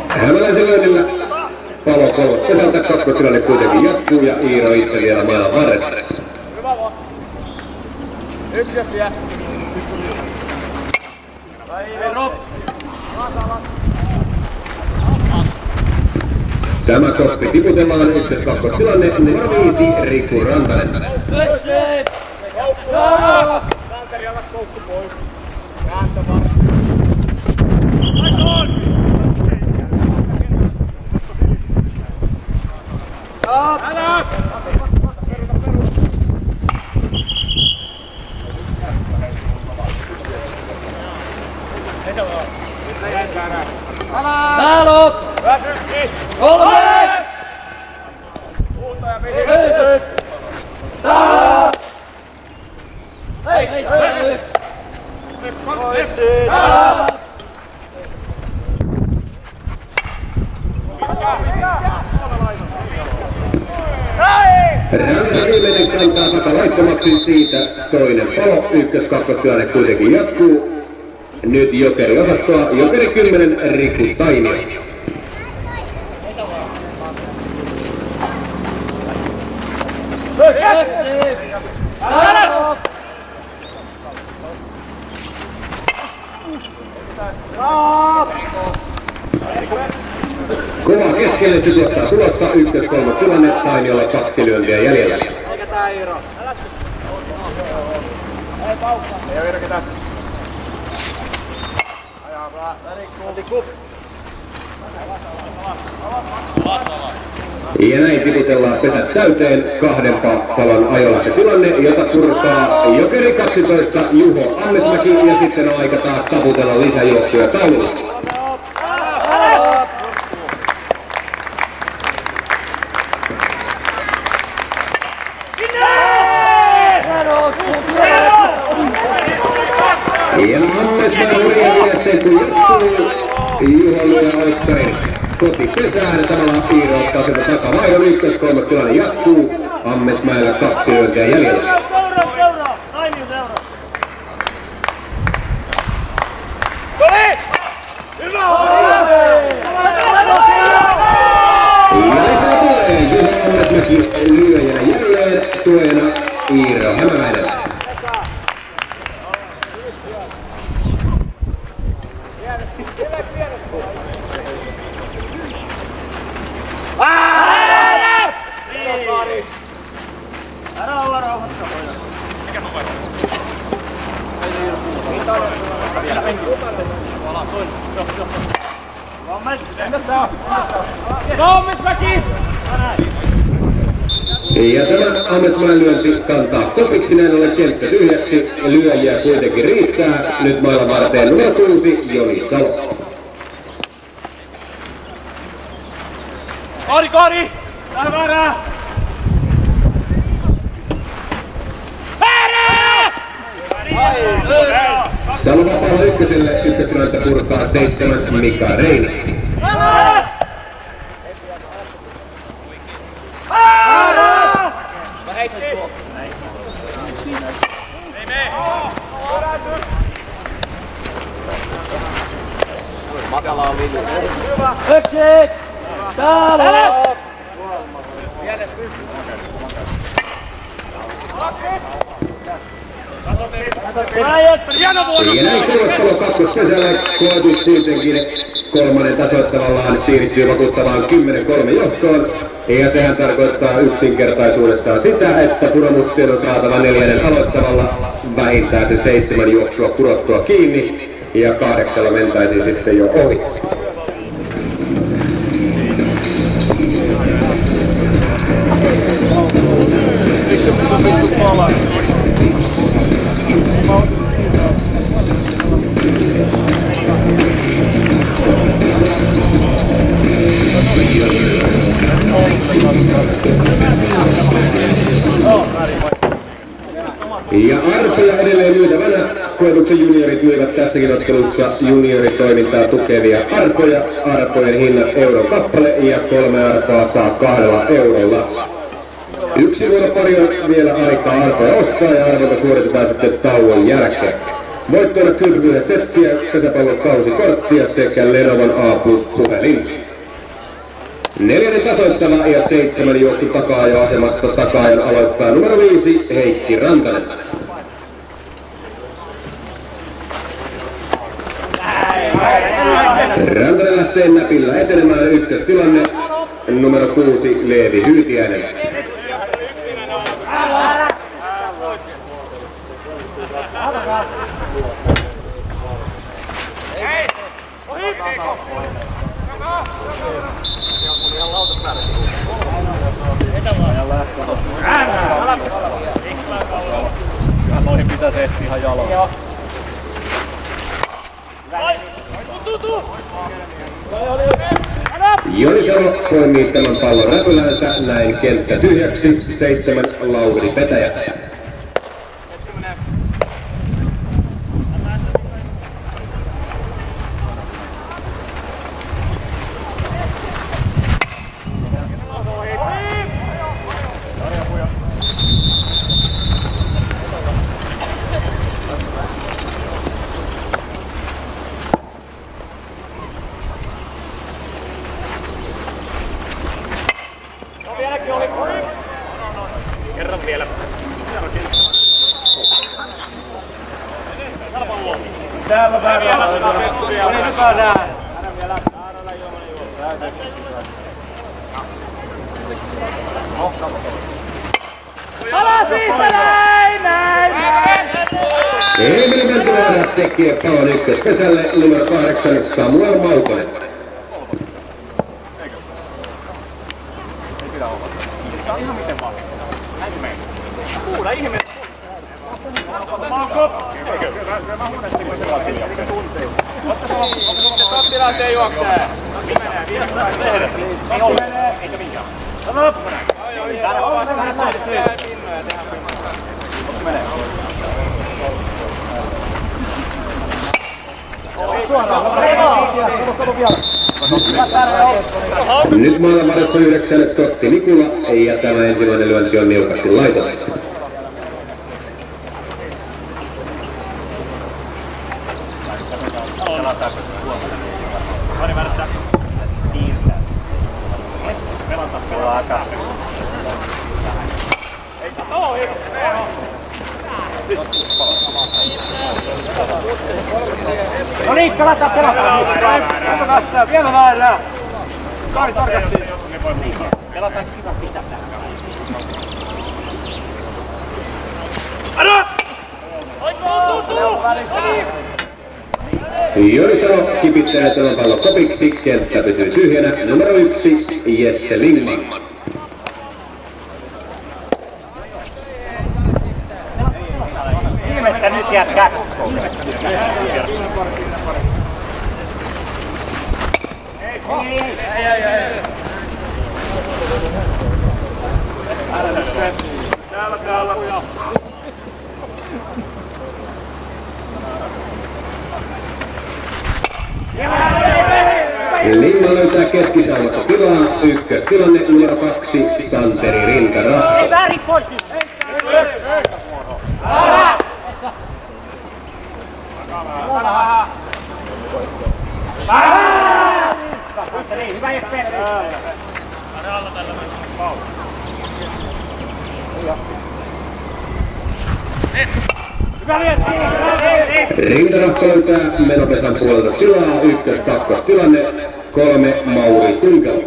Hämäläisen lyönnillä palo kolmas pesältä, kakkostilanne kuitenkin jatkuu ja Iiro itse vielä maailman varressa. Yksi jos vie. Tämä koppi tiputellaan. Ykkös-kakkostilanne numero 5 Riku Rantanen. Santeri, anna koukku pois. Kääntö varsin. Rantanen viimeinen kantaa takalaittomaksi, siitä toinen palo. Ykkös-kakkostilanne kuitenkin jatkuu. Nyt Jokeri osastoa. Jokeri 10 Riku Tainio. Kova keskelle, se tuottaa tulosta. Ykkös-kolmas tilanne, Tainiolla 2 lyöntiä jäljellä. Eikä tää Iiro. Ei paukkaa. Ei oo Iiro ajaa vähän. Välikkup. Ja näin tiputellaan pesät täyteen. 2 palon ajolla se tilanne, jota purkaa Jokeri 12 Juho Amnesmäki ja sitten on aika taas taputella lisäjuoksuja taululla. Ja Amnesmäki lyö sen kun jatkuu. Juho lyö Oskarin koti pesään, samalla Iiro ottaa sieltä takavaihdon. Ykkös-kolmas tilanne jatkuu. Amnesmäellä 2 lyöntiä jäljellä. Ja lisää tulee. Juho Amnesmäki lyöjänä jälleen. Tuojana Iiro Hämäläinen. Älä olla rauhassa. Mikä numero? Ja tämä Ammesmäen lyönti kantaa kopiksi, näin ollen kenttä tyhjäksi. Lyöjiä kuitenkin riittää. Nyt mailan varteen numero 6, Joni Salo. Kari! Täällä väärää! Salo vapaalla ykköselle, ykköstilannetta purkaa 7 Mika Reini. Matala on linja. Exit! Täällä! Ja näin kouluttelu kakkospesälle, koetus kuitenkin kolmannen tasoittavallaan siirtyy vakuuttavaan 10-3 johtoon. Ja sehän tarkoittaa yksinkertaisuudessaan sitä, että Puramustien on saatava 4. aloittavalla vähintään se 7 juoksua kurottua kiinni ja 8 mentäisiin sitten jo ohi. Ja arpoja edelleen myytävänä. Koetuksen juniorit myyvät tässäkin ottelussa junioritoimintaa tukevia arpoja. Arpojen hinnat euron kappale ja 3 arpoa saa 2 eurolla. 1 vuoropari on vielä aikaa arpoja ostaa ja arvonta suoritetaan sitten tauon jälkeen. Voittoina 10 settiä, pesäpallon kausikorttia sekä Lenovan A+-puhelin. 4. tasoittava ja 7 juoksu takaajo-asemasta takaajan aloittaa numero 5 Heikki Rantanen. Rantanen lähtee näpillä etenemään, ykköstilanne numero 6 Leevi Hyytiäinen. Kyllä noihin pitäisi etsiä ihan jaloa. Joni Salo poimii tämän pallon räpylänsä, näin kenttä tyhjäksi, 7 Lauri Petäjä. Kerran vielä. Täällä väärää. Oli hyvä nää. Ala siitä näin! Emeli Mäntyvaara tekee pallon ykköspesälle, numero 8 Samuel Maukonen. Saa ihan miten vaan. Näin menee. Kuulla ihme. Tilanteen juoksee. Eikä minkään. Täällä on vasta vähän pinnoja tehdä. Menee. Nyt maailman varassa 9 Totti Nikula ja tämä ensimmäinen lyönti on niukasti laitettu. No niin, pelataan. Katsotaan, vielä väärää. Kari tarkasti. Pelataan kiva sisällä. Anna! Tuu! Joni Salo kipittelee tämän pallon kopiksi, kenttä pysyy tyhjänä, numero 1, Jesse Lindman. Ilmettä nyt jätkää! Täällä. Lindman löytää keskisaumasta tilaa, ykköstilanne numero 2, Santeri Rintarahto. Ei väärin pois nyt! Hyvä Jeppe! Rintarahto löytää menopesän puolelta tilaa, ykkös-kakkostilanne, 3, Mauri Tunkelo.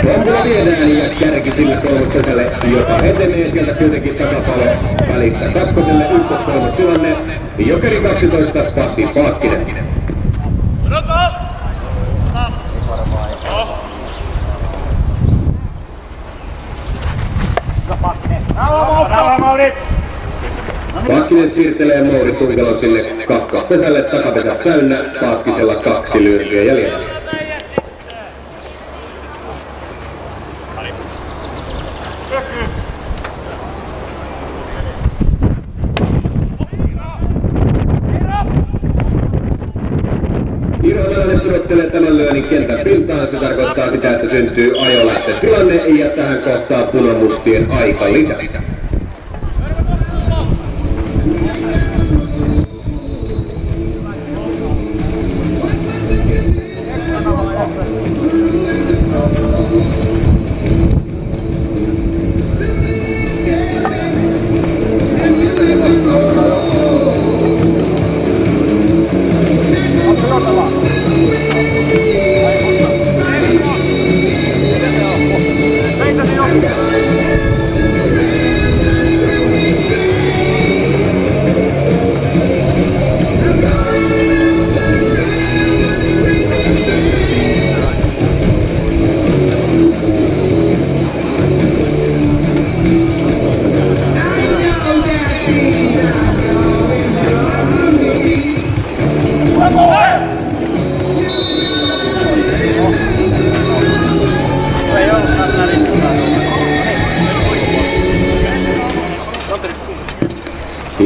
Tompula viedään ja kärki sillä kolmoskesälle, joka etenee sieltä kuitenkin takapalo välistä kakkoselle, ykkös-kolmostilanne, Jokeri 12, Pasi Paakkinen. Paakkinen siirtelee Mauri Tunkelon sinne kakkospesälle, takapesä täynnä, Paakkisella 2 lyöntiä jäljellä. Irholainen pudottelee tämän lyönnin kentän pintaan, se tarkoittaa sitä, että syntyy ajolähtötilanne ja tähän kohtaa punamustien aika lisä.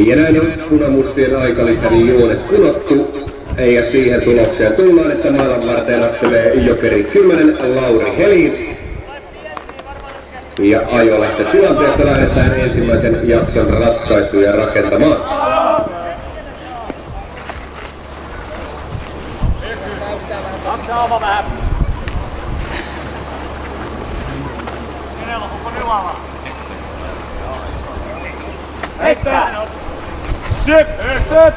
Ja näin on punamustien aikalisäni juonet kunottu. Ja siihen tulokseen tullaan, että maailman varteen astelee Jokeri 10, Lauri Helin. Ja ajolähtötilanteesta lähdetään ensimmäisen jakson ratkaisuja rakentamaan. Heittää! Syp! Syp!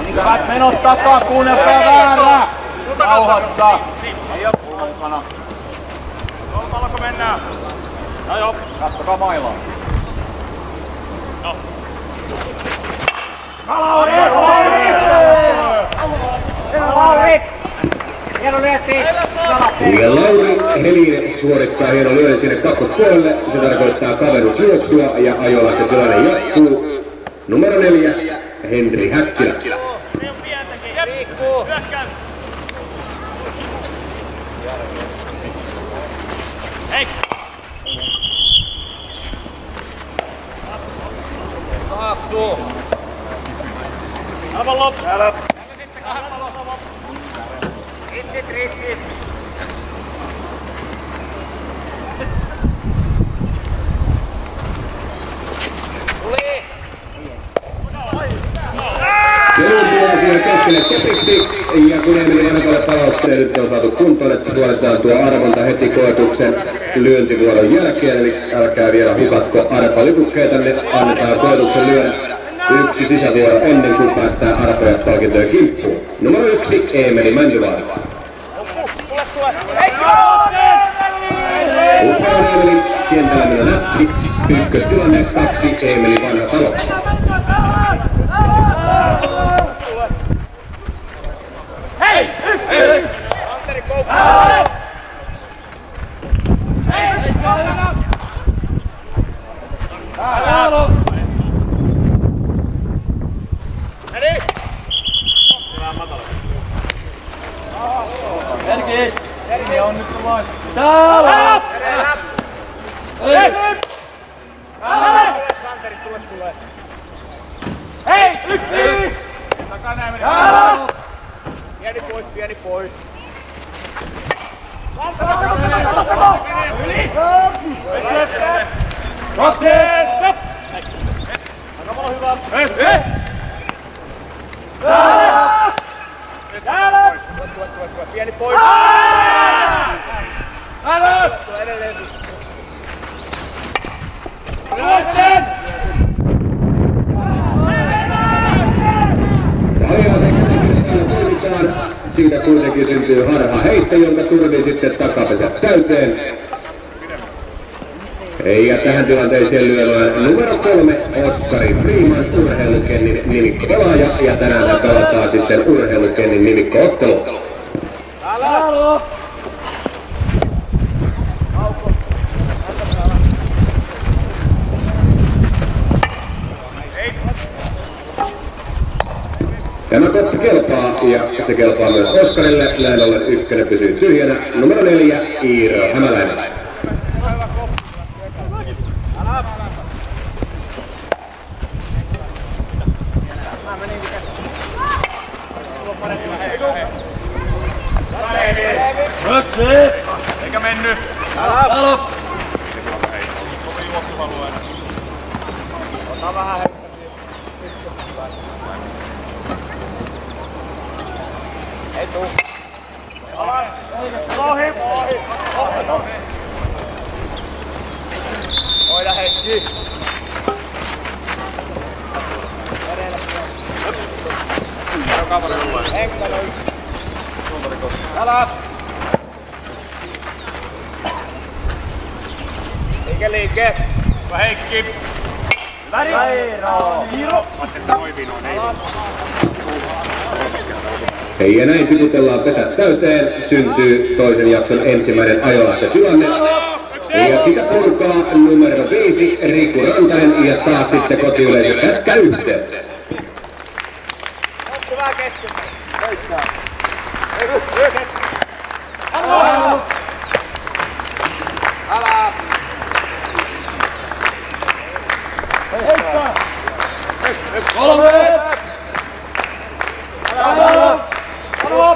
Hyvät menot takaa, kuunnelkaa väärää! Rauhoittaa! Ei oo mukana. Alko mennään? No joo. Kattokaa mailaa. No. Lauri! Lauri! Hieno lyönti! Ja Lauri Helin suorittaa hieno lyönti sinne kakkospuolelle. Se tarkoittaa kaverusjuoksua ja ajolähtötilanne jatkuu. Numero 4, Henri Häkkilä. Hei! Taaksu! Aivan loppu! Riskit! Tuli! Seluntia siellä keskelle kepiksi, ja kun Emeli Vanhakolle palautteen nyt on saatu kuntoon, että suoritetaan tuo arvonta heti koetuksen lyöntivuoron jälkeen, eli älkää vielä hukatko arpalipukkeitanne, annetaan koetuksen lyödä yksi sisävuoro ennen kuin päästään arpajat-palkintojen kimppuun. Numero 1, Emeli Mäntyvaara. Upaan Emeli, kentällä mennä nätti, ykköstilanne 2, Emeli Vanhatalo. Hei! Anteri Koukku! Hei! Meri! Hyvä matala. Erki on nyt lois. Täällä! Hei! Santeri, tule! Hei! Yksi! Takana Emeli! Pieni pois! Yli! Kaksi! Aika paljon hyvä! Hei! Täällä! Tule! Pieni pois! Täällä! Tule edelleen! Nuorten! Siitä kuitenkin syntyy harha heitto, jonka turvii sitten takapesät täyteen. Ja tähän tilanteeseen lyödään numero 3, Oskari Freeman, urheilukennin nimikkopelaaja. Ja tänään hän pelataan sitten urheilukennin nimikkoottelu. Halo! Tämä koppi kelpaa ja se kelpaa myös Oskarille. Näin ollen ykkönen pysyy tyhjänä. Numero 4, Iiro Hämäläinen. Eikä mennyt! Halo! Koko juoksualueena. Ota vähän heittä. Ei tuu. Ohi! Hoida Heikki! Alas! Liike! Hyvä Heikki! Iiro! Ja näin tiputellaan pesät täyteen. Syntyy toisen jakson ensimmäinen ajolähtötilanne. Ja sitä purkaa numero 5, Riku Rantanen, ja taas sitten kotiyleisö kätkä yhteen. Hyvä kesken! Alas! Kolme! Halo! Halo!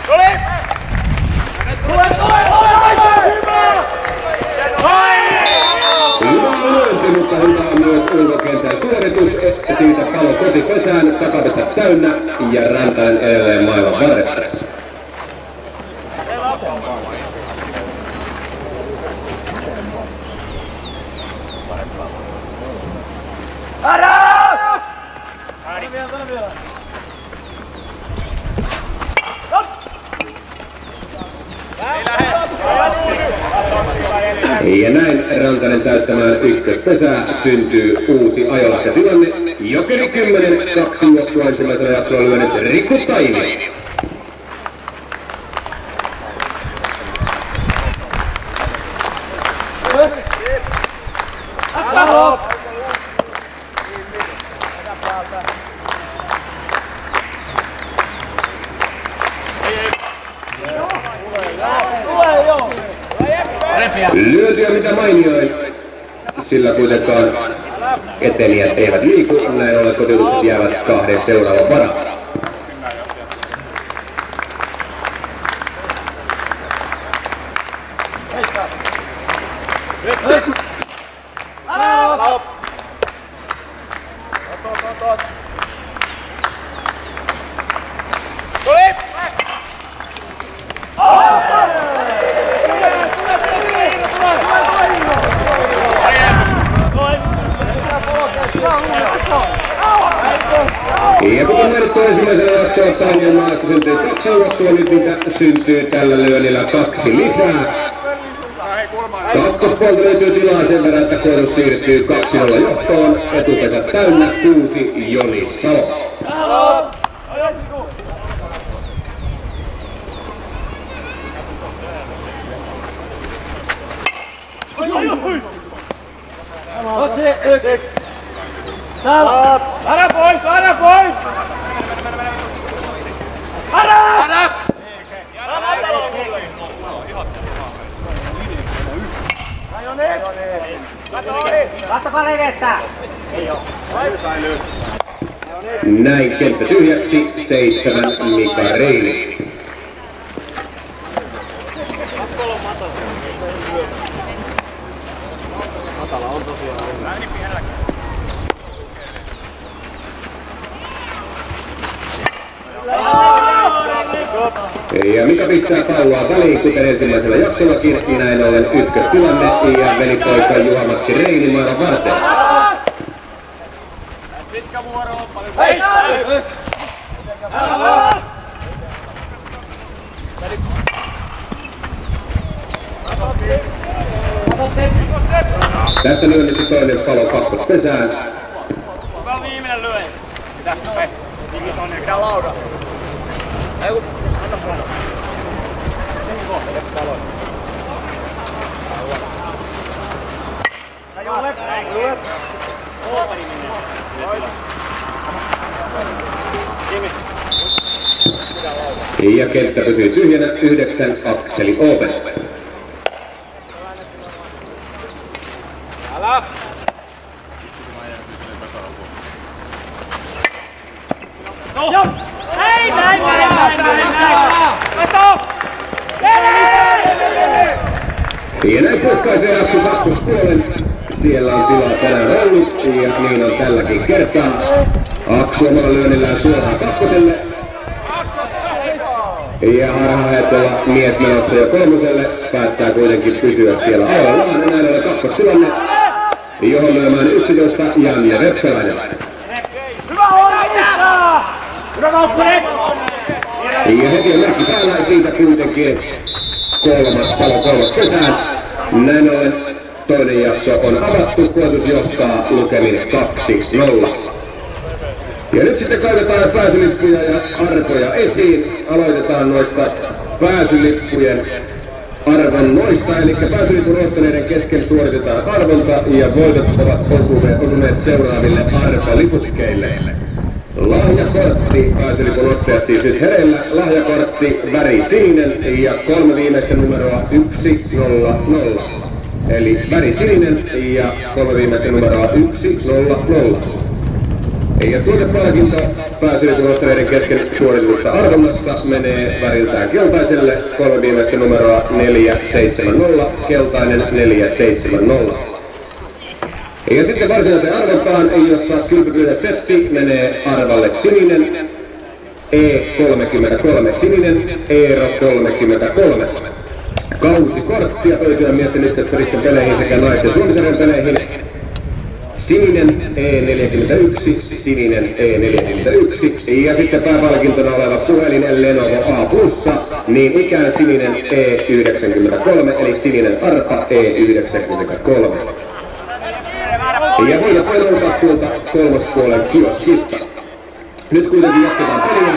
Tuli! Hyvä lyönti, mutta hyvä on myös ulkokentän suoritus. Siitä palo kotipesään, takapesät täynnä ja Rantanen edelleen maailman varressa. Ja näin Rantanen täyttämään ykköspesää syntyy uusi ajolähtötilanne. Jokeri 10, 2 juoksua ensimmäisellä jaksolla lyönyt Riku Taimi. Lyöntiä mitä mainioin, sillä kuitenkaan etenijät eivät liiku, näin ollen kotiutukset jäävät 2 seuraavan varaan. Ja kuten mainittu ensimmäisellä jaksolla Tainion maalasta syntyy 2 juoksua, nyt niitä syntyy tällä lyönnillä 2 lisää. Kakkospuolta löytyy tilaa sen verran, että Koivu siirtyy 2-0 johtoon. Etupesä täynnä 6 Joni Salo. Vara pois, vara pois! Vara! Kattokaa levettä! Näin kenttä tyhjäksi, 7 Mika Reini. Ja Mika pistää palloa väliin, kuten ensimmäisellä jaksollakin, näin ollen ykköstilanne ja velipoika Juha-Matti Reini maailman varten. Pitkä vuoro on paljon. Hei! Tästä lyönnistä toinen palo kakkospesään. Kuka on viimeinen lyöjä? Mitä? Pitää lauda. Anna palo. Ja kenttä pysyy tyhjänä, 9 Akseli Open. Älä! No! Hei, näin! Kato! Ja näin puhkaisee Asku kakkospuolen. Siellä on tilaa tänään ollut ja niin on tälläkin kertaa. Aksu omalla lyönnillään suoraan kakkoselle. Ja harhaajatella mies menossa jo kolmoselle. Päättää kuitenkin pysyä siellä alallaan. Näin ollen kakkostilanne, johon lyömään 11 Janne Vepsäläinen. Hyvä hoitaa! Hyvä Kauppanen! Ja heti on merkki päällä, siitä kuitenkin kolmas pesään. Näin ollen toinen jakso on avattu, Koitus johtaa lukemin 2-0. Ja nyt sitten kaivetaan pääsylippuja ja arpoja esiin. Aloitetaan noista pääsylippujen arvonnoista, eli pääsylipun ostaneiden kesken suoritetaan arvonta ja voitot ovat osuneet seuraaville arpalipukkeille. Lahjakortti, pääsylipun ostajat siis nyt hereillä, lahjakortti väri sininen ja 3 viimeistä numeroa 100. Eli väri sininen ja 3 viimeistä numeroa 100. Ja tuotepalkinto pääsylipun ostaneiden kesken suoritetussa arvonnassa menee väriltään keltaiselle, 3 viimeistä numeroa 470, keltainen 470. Ja sitten varsinaiseen arvontaan, jossa kylpypyydäsetti menee arvalle sininen, E33 sininen, Eero 33. Kausikorttia pöytyä miesten ykkösperiksen peleihin sekä naisten Suomisarjan peleihin. Sininen E41, sininen E41 ja sitten pääpalkintona oleva puhelin Lenovo A+, niin ikään sininen E93 eli sininen arpa E93. Ja voidaan painottaa tuolta kolmospuolen kioskista. Nyt kuitenkin jatketaan peliä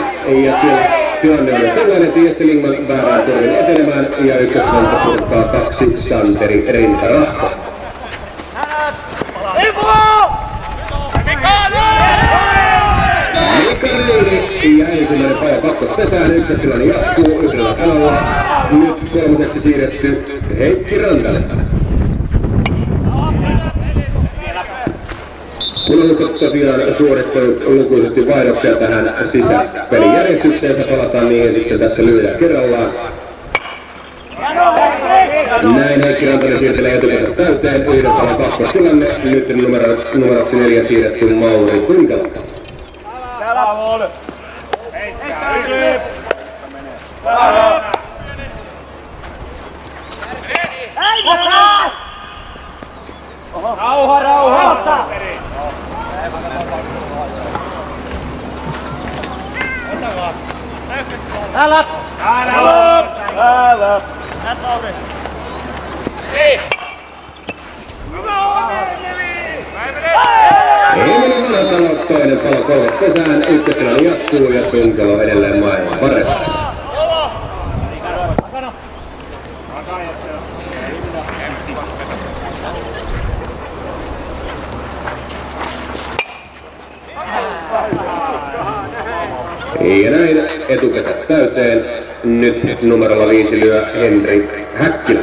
ja siellä tilanne on sellainen, että Jesse Lingman väärään turvin etenemään ja ykkösvalta purkaa 2 Santeri Rintarahko. Mika Reini ja ensimmäinen paja kakkospesään. Ykköstilanne jatkuu yhdellä kanalla. Nyt kolmoseksi siirretty Heikki Rantanen. Kun on tosiaan suorittanut lukuisesti vaihdoksia tähän sisäpelijärjestykseensä, palataan niihin sitten tässä lyhyellä kerrallaan. Näin Heikki Rantanen siirtelee etukäteen täyteen, yhden palan kakkostilanne, nyt numeroksi 4 siirretty Mauri Tunkela. Rauha! Täällä! Emeli Vanhatalo toinen palo kolmospesään, ykköstilanne jatkuu ja Tunkelo edelleen maailman parempi. Ja näin etupesä täyteen. Nyt numerolla 5 lyö Henri Häkkilä.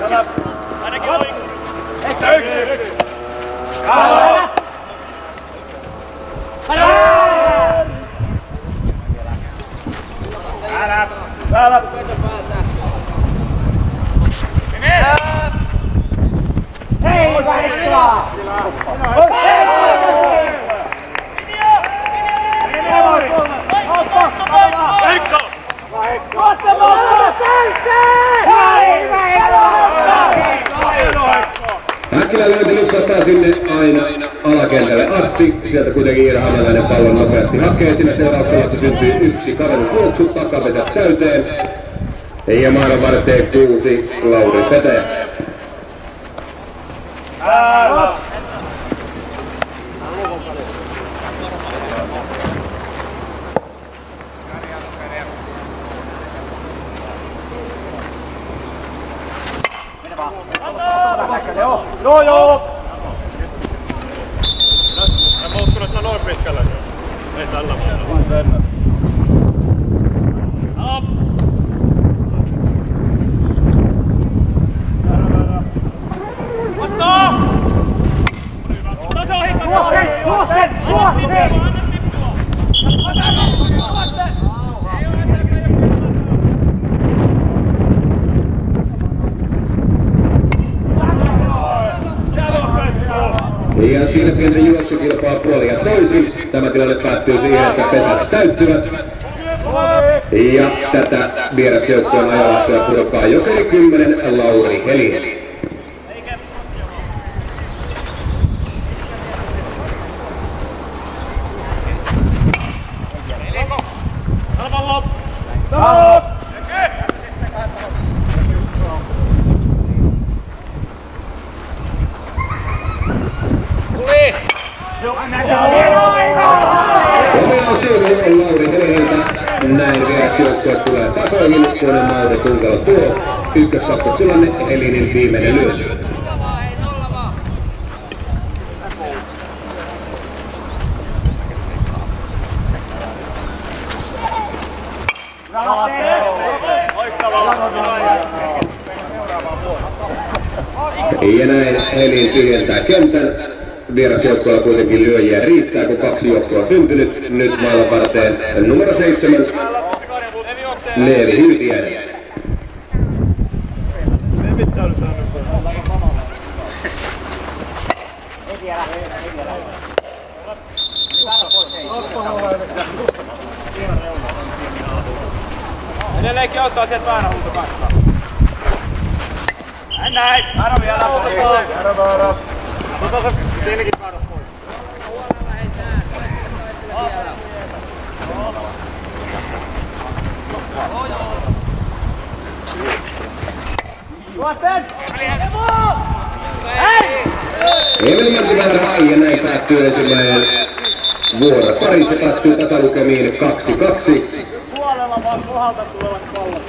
Häkkilän lyönti lipsahtaa sinne aina alakentälle asti. Sieltä kuitenkin Iira Hämäläinen pallon nopeasti hakee. Siinä seurauksella, että syntyy 1 kavennusjuoksu, takapesät täyteen. Ja maailman varteen 6 Lauri Petäjä. Joo! En mä uskonut, että noin pitkällä. Ei tällä muuta. Vastaa! Tasa ohi! Ja siinä pientä juoksukilpaa puolin ja toisin. Tämä tilanne päättyy siihen, että pesät täyttyvät. Ja tätä vierasjoukkueen ajalahtoja purkaa Jokeri 10 Lauri Helinen. Komea sivu on Lauri Heliniltä. Näin vierasjoukkue tulee tasoihin, kun Mauri Tunkelo tuo. Ykkös-kakkostilanne, Helinin viimeinen lyönti. Ja näin Helin tyhjentää kentän. Vierasjoukkoilla kuitenkin lyöjiä riittää, kun 2 joukkoa on syntynyt. Nyt maailman varteen numero 7, Leevi Hyytiäinen. Edelleenkin ottaa sieltä väärä huuto kanssa. Näin! Väärä vielä! Väärä! Ota se pienikin kaadot pois. Emeli Mäntymäärä ja näin päättyy ensimmäinen vuoro. Pari se päättyy tasalukemiin 2-2. Puolella vaan kohdalta tulevat pallot.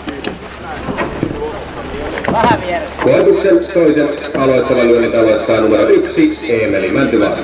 Koetuksen toisen aloittavan lyönnin aloittaa numero 1, Emeli Mäntymäärä.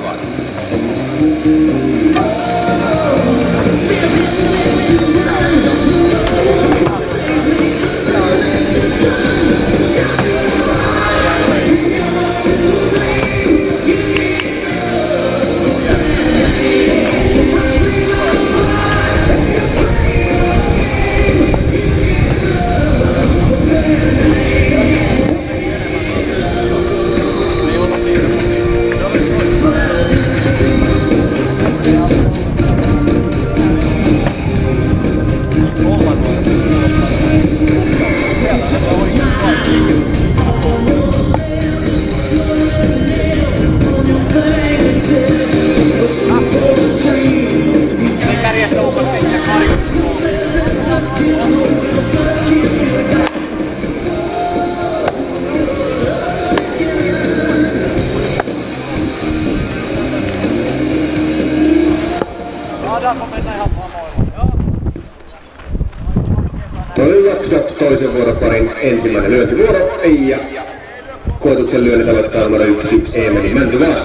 Toi jakso toisen vuoroparin ensimmäinen lyöntivuoro ja koetuksen lyönnit aloittaa numero 1 Eemeli Mäntyvaara.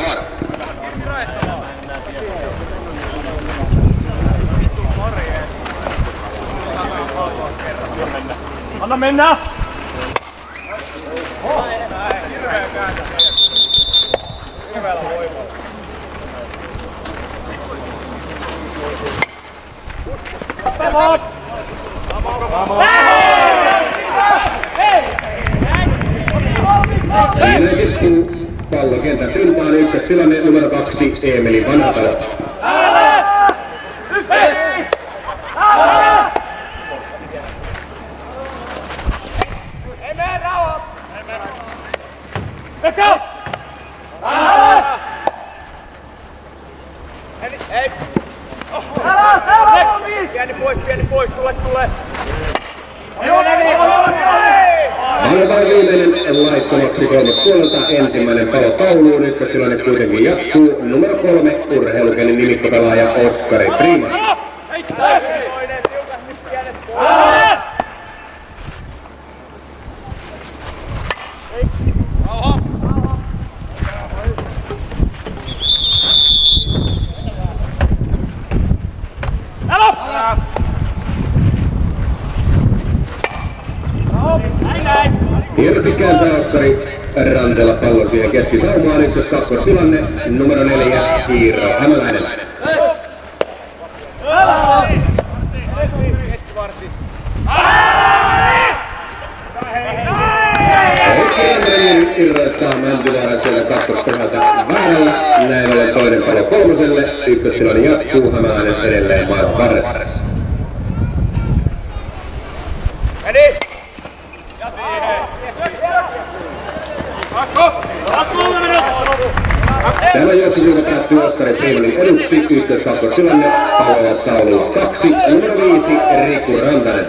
Anna mennä! Näin tippuu pallo kentän pintaan, ykköstilanne numero 2 Eemeli Vanhatalo. Tule! Vanhatalo viimeinen laittomaksi kolmospuolelta, ensimmäinen palo tauluun, ykköstilanne kuitenkin jatkuu. Numero 3 urheilukenen nimikkopelaaja Oskari Freeman. Hienosti kääntää Oskari Rantela pallon siihen keskisaumaan, ykkös-kakkostilanne, numero 4 Iiro Hämäläinen. Oikein irroittaa Mäntylahden sieltä kakkoskohdalta väärällä, näin ollen toinen palo kolmoselle, ykköstilanne jatkuu, Hämäläinen edelleen maailman varressa. Tämä juoksusuunta päättyy Oskari Freemanin eduksi, ykkös-kakkostilanne, pallolla taululla 2, numero 5 Riku Rantanen.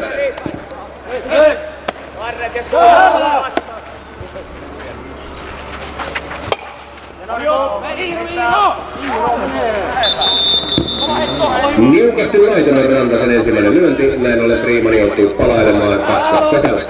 Niukasti laitonen Rantasen ensimmäinen lyönti, näin ollen Freeman joutuu palailemaan kakkospesällä.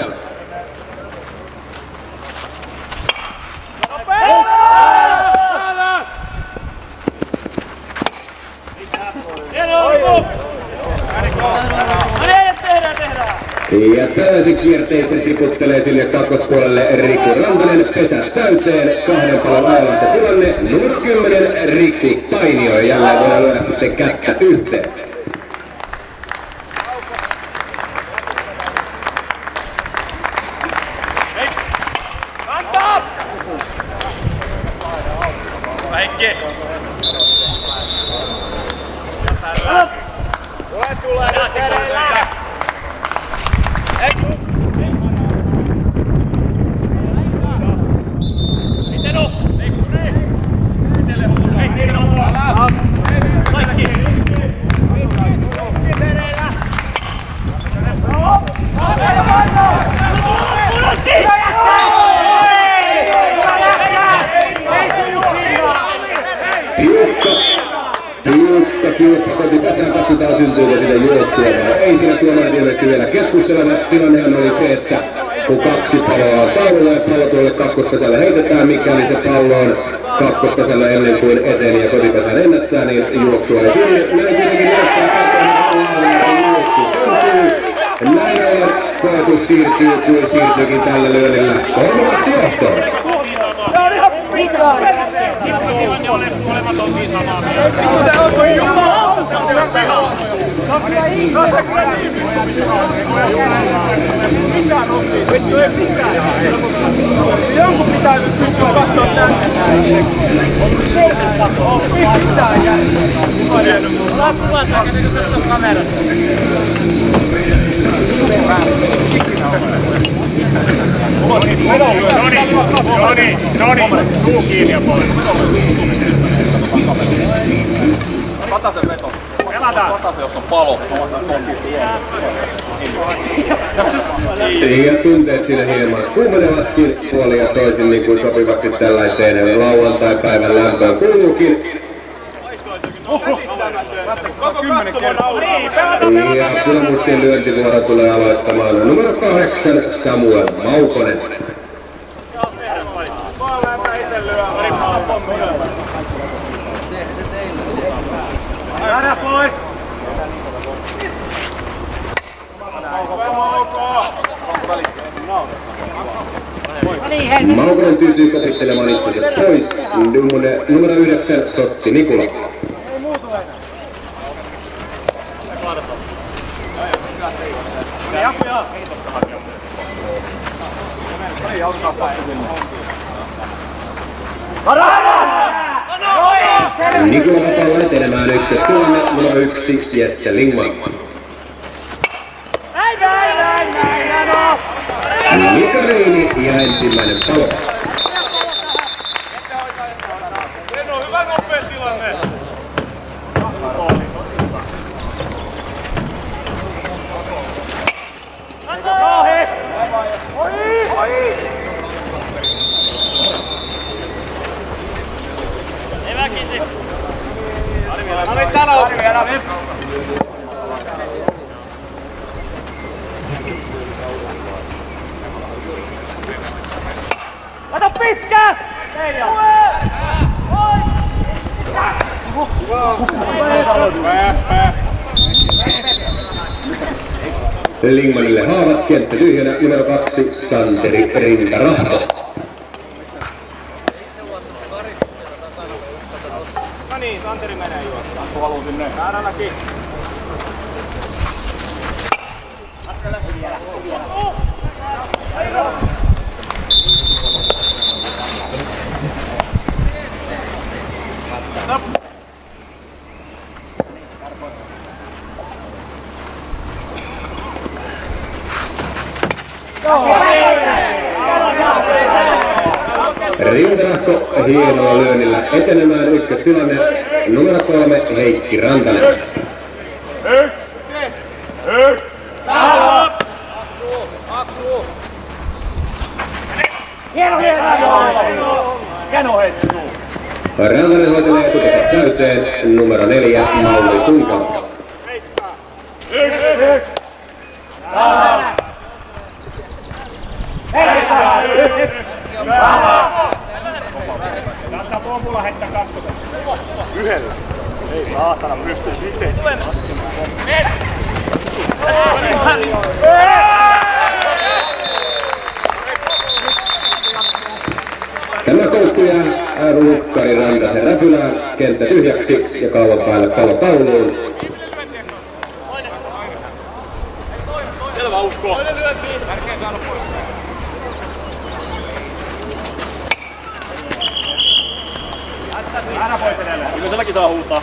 Ja täysin kierteisen tiputtelee sinne kakkospuolelle Riku Rantanen, pesät säyteen, 2 palon ajalahto tilanne, numero 10 Riku Tainio, ja jälleen voidaan lyödä sitten kättä yhteen. Kilppa kotipesään, katsotaan syntyykö sitä juoksua vai ei. Siinä tuomarit ilmeisesti vielä keskustelevat. Tilannehan oli se, että kun 2 paloa on taululla ja pallo tuolle kakkospesälle heitetään, mikäli se pallo on kakkospesällä ennen kuin eteni ja kotipesän ennättää, niin juoksua ei synny. Näin kuitenkin näyttää katsomaan, juoksu syntyy. Näin ollen koetus siirtyy kuin siirtyykin tällä lyönnillä 3-2 johtoon. Jonkun pitää nyt katsoa tänne. Laat kamerasta. Suu kiinni ja pois. Katasen veto. Pelataan. Katasen, jos on palo. Ja tunteet siinä hieman kuumenevatkin puolin ja toisin niin kuin sopivasti tällaiseen lauantai-päivän lämpöön kuuluukin. Ja Kulamustien lyöntivuoro tulee aloittamaan numero 8 Samuel Maukonen. Jäädä pois! Maukonen tyytyy kopittelemaan itsensä pois. Numero 9 Totti Nikula. Nikula vapaalla etenemään ykköstilanne numero 1 Jesse Lingman. Mika Reini ja ensimmäinen palo. Se on hyvä nopea tilanne. Laita pitkä! Lingmanille haavat, kenttä tyhjänä, numero 2 Santeri Rintarahto. No niin, Santeri menee juostaan. Haluun sinne. Määränäkin. Rintarahko hienolla lyönnillä etenemään ykköstilanne numero 3 Heikki Rantanen. Rantanen hoitelee etukäsin täyteen numero 4 Mauri Tunkala. Kannattaa pompulla heittää kakkosen. Yhdellä. Ei saatana pysty itse. Tämä kouttu jää Lukkari Rantasen räpylään, kenttä tyhjäksi ja kauan päälle palo tauluun. Selvä usko. Tärkeä saada pois. Aina pois edelleen. Kyllä silläkin saa huutaa.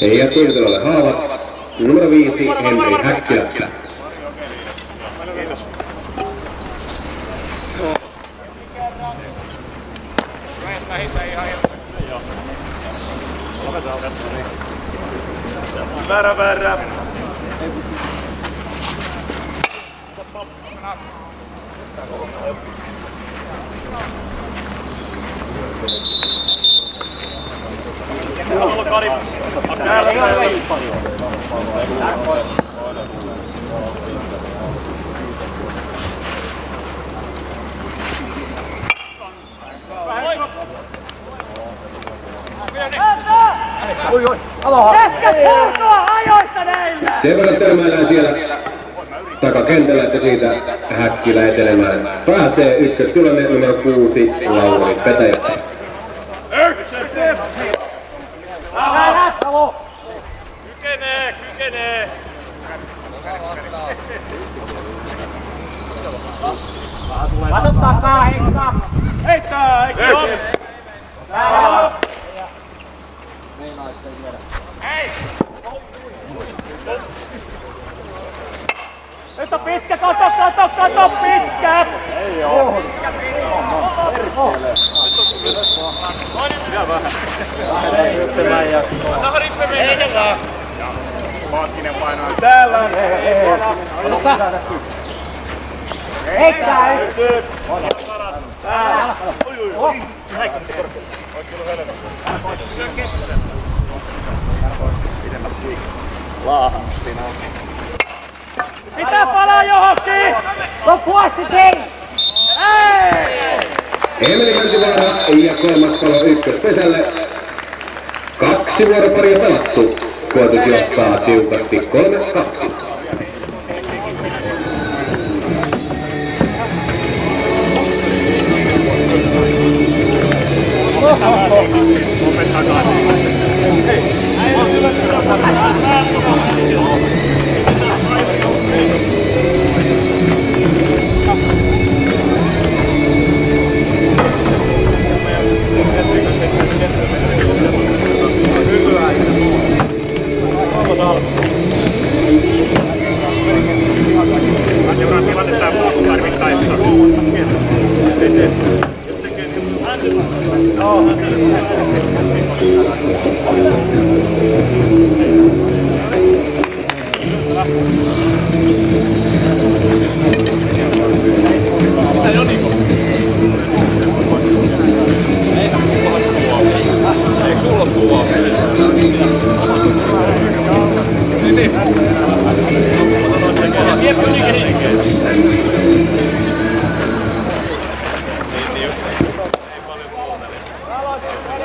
Ja Tunkalalle haavat, numero 5 Henri Häkkilä. Väärä. Sen verran törmäillään siellä takakentällä, että siitä Häkkilä etelemään pääsee ykköstilanne numero 6 Lauri Petäjä. Kykenee. Kato takaa, Heikka! Heittää! Heikki! Täällä! Hei! Nyt on pitkä, kato pitkä! Ei oo. Ei vaan! Maattinen painaa. Täällä! Heikka! Täällä! Pitää palaa johonkin! Loppuasti tein! Emeli Mäntyvaara ja kolmas palo ykköspesälle. 2 vuoroparia pelattu. Koetus johtaa tiukasti 3-2.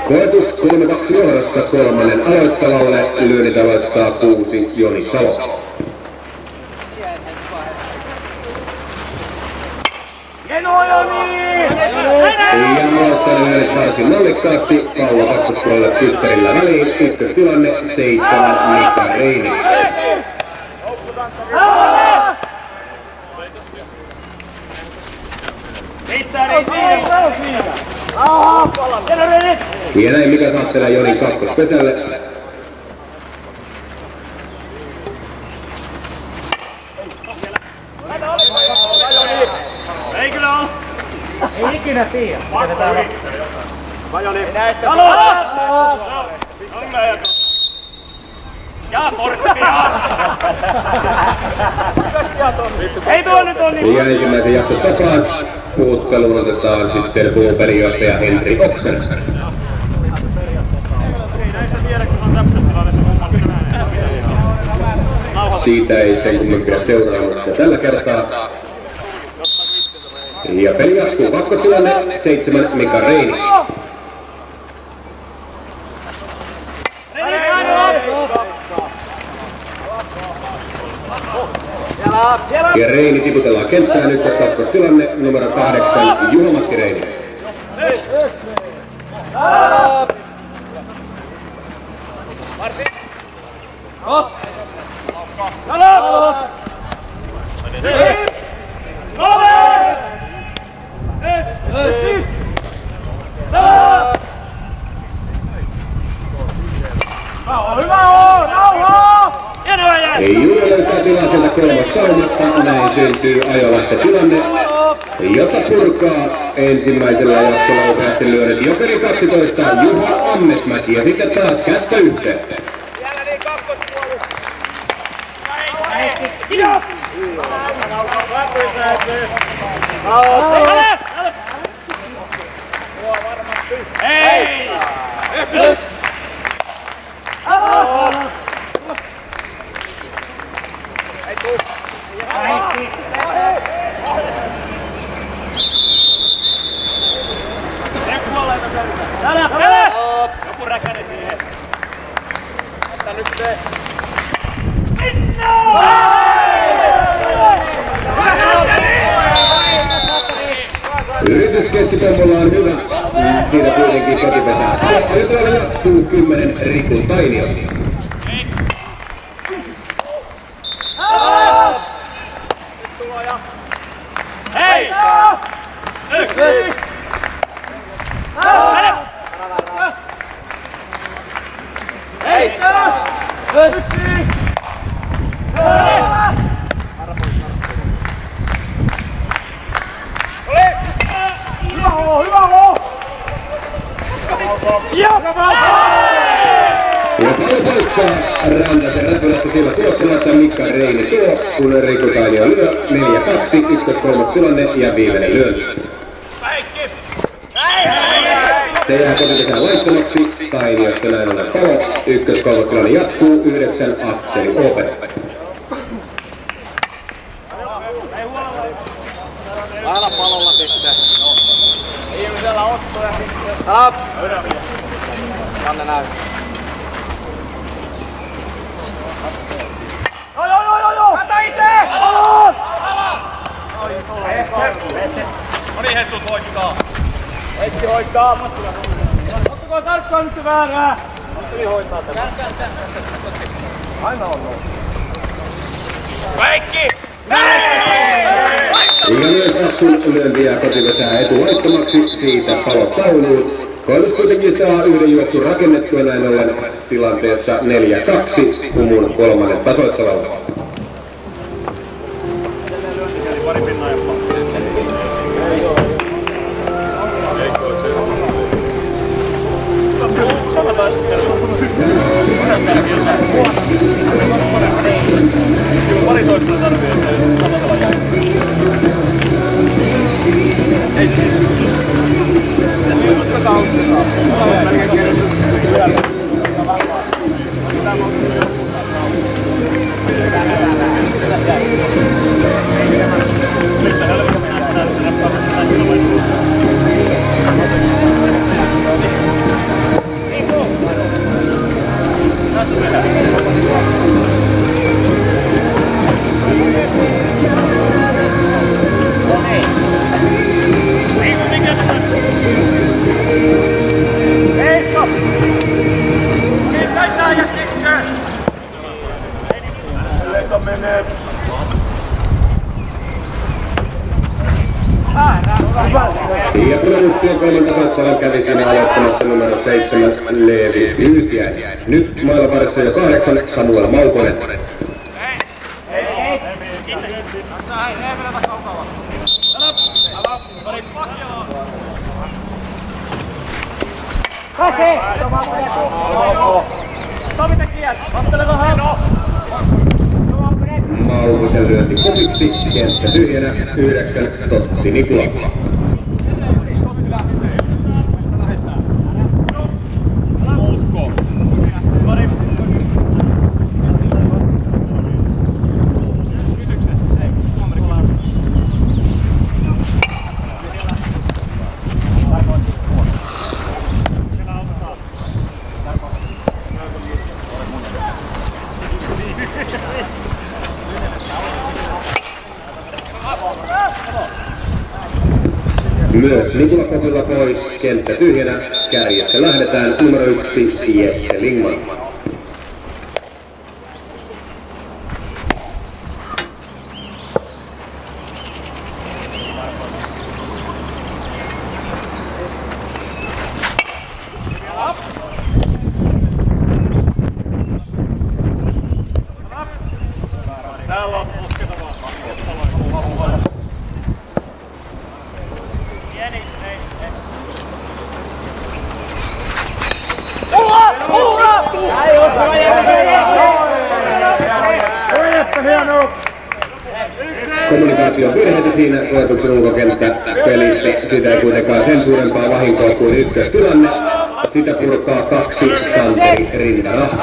Koetus 3-2 johdossa kolmannen aloittavalle. Lyönnit aloittaa 6 Joni Salo. Ja aloittaa lyönnit varsin mallikkaasti. Pallo kakkospuolelle Pysperillä väliin. Ykköstilanne 7 Mika Reini. Ja näin Mika saattelee Jonin kakkospesälle. Ei kyllä oo! Ei ikinä tiedä. Mitä täällä on? Vajoni! Ja korppia! Ei tuo nyt on niin! Ja ensimmäisen jakson tapaan puhutteluun otetaan sitten puupelijohtaja Henri Oksen. Siitä ei sen kummempia seuraamuksia tällä kertaa. Ja peli jatkuu. Kakkostilanne 7 Mika Reini. Ja Reini tiputellaan kenttään. Nyt kakkostilanne numero 8 Juha-Matti Reini. Ei Juha löytää tilaa sieltä kolmossaumasta. Näin syntyy ajolähtötilanne, jota purkaa ensimmäisellä jaksolla upeasti lyönyt Jokeri 12 Juha Amnesmäki. Ja sitten taas kättä yhteen. Ei! Täällä! Joku räkänen siihen. Ota nyt se. Yritys keskipommolla on hyvä. Siinä kuitenkin kotipesää. Nyt on jatkuu 10 Riku Tainio. Hei! Rantasen Räpylässä sillä tuloksella, että Mikka Reini tuo, kun Riku Tainio lyö 4-2, ykkös-kolmas tilanne ja viimeinen lyönti. Se jää kotikesään laittomaksi, Tainiosta näin ollen palo, ykkös-kolmas tilanne jatkuu, 9 Akseli Open. Lailla palolla sitten. Ihmisellä ottoja sitten. Stop! Janne näy. Joo! Kata itse! Alon! No niin, Jesus hoitaa. Heikki hoitaa. Ottakaa tarkkaan nyt se väärää. Antteli hoitaa tämän. Aina on noin. Kaikki! Ja myös Aksun lyöntiä kotivesää etulaittomaksi, siitä palo tauluun. Koitus kuitenkin saa yhden juoksun rakennettua näin ollen tilanteessa 4-2 Kumun kolmannen tasoittelalla. Paritoista tarvii, että tasoitella jää. Uskotaan. Ja Promustyön kolmen tasoittavan kävi siinä aloittamassa numero 7 Leevi Yytiäinen. Nyt maailmanparissa jo 8 Samuel Maukonen. Maukosen lyönti kopiksi, kenttä tyhjänä, 9 Totti Nikula. Myös Nikula kopilla pois, kenttä tyhjänä, kärjestä lähdetään numero 1 Jesse Lingman. Kommunikaation virheitä siinä koetuksen ulkokenttä pelissä. Sitä ei kuitenkaan sen suurempaa vahinkoa kuin ykköstilanne. Sitä purkaa 2 Santeri Rintarahto.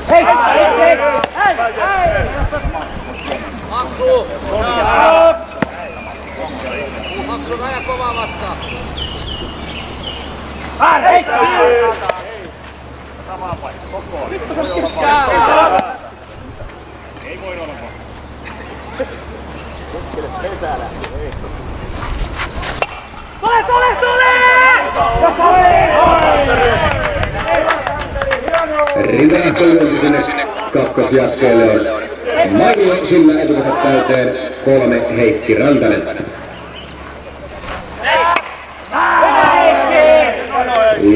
Hei! Maksu! Maksu raja kovaa vastaan. Hei! Samaan paikkaan. Koko ajan. Ei voi olla. Tule! Rintarahto lyönti sinne kakkosjatkeelle on Mainio sillä etukäteen täyteen 3 Heikki Rantanen.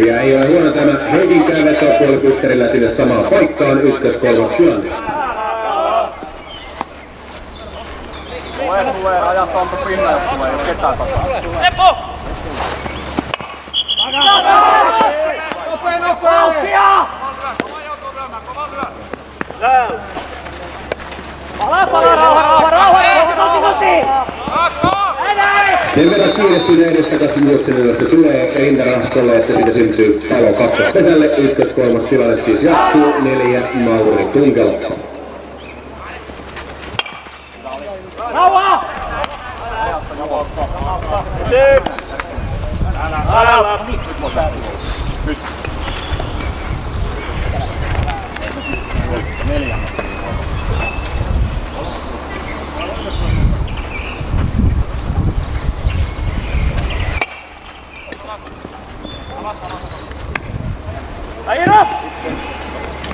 Ja ei ole huono tämä Heikinkään veto puolipysterillä sinne samaan paikkaan, 1-3 tilanne. Tulee ajat onko pinna, jos tulee ketään takaa. Leppo! Nopea! Sen verran kiire siinä edestakaisin juoksenilla tulee rintarahkolle, että siitä syntyy palo kakkospesälle. 1-3 tilanne siis jatkuu. 4 Mauri Tunkelo. Rauha! Älä! Nyt. 4.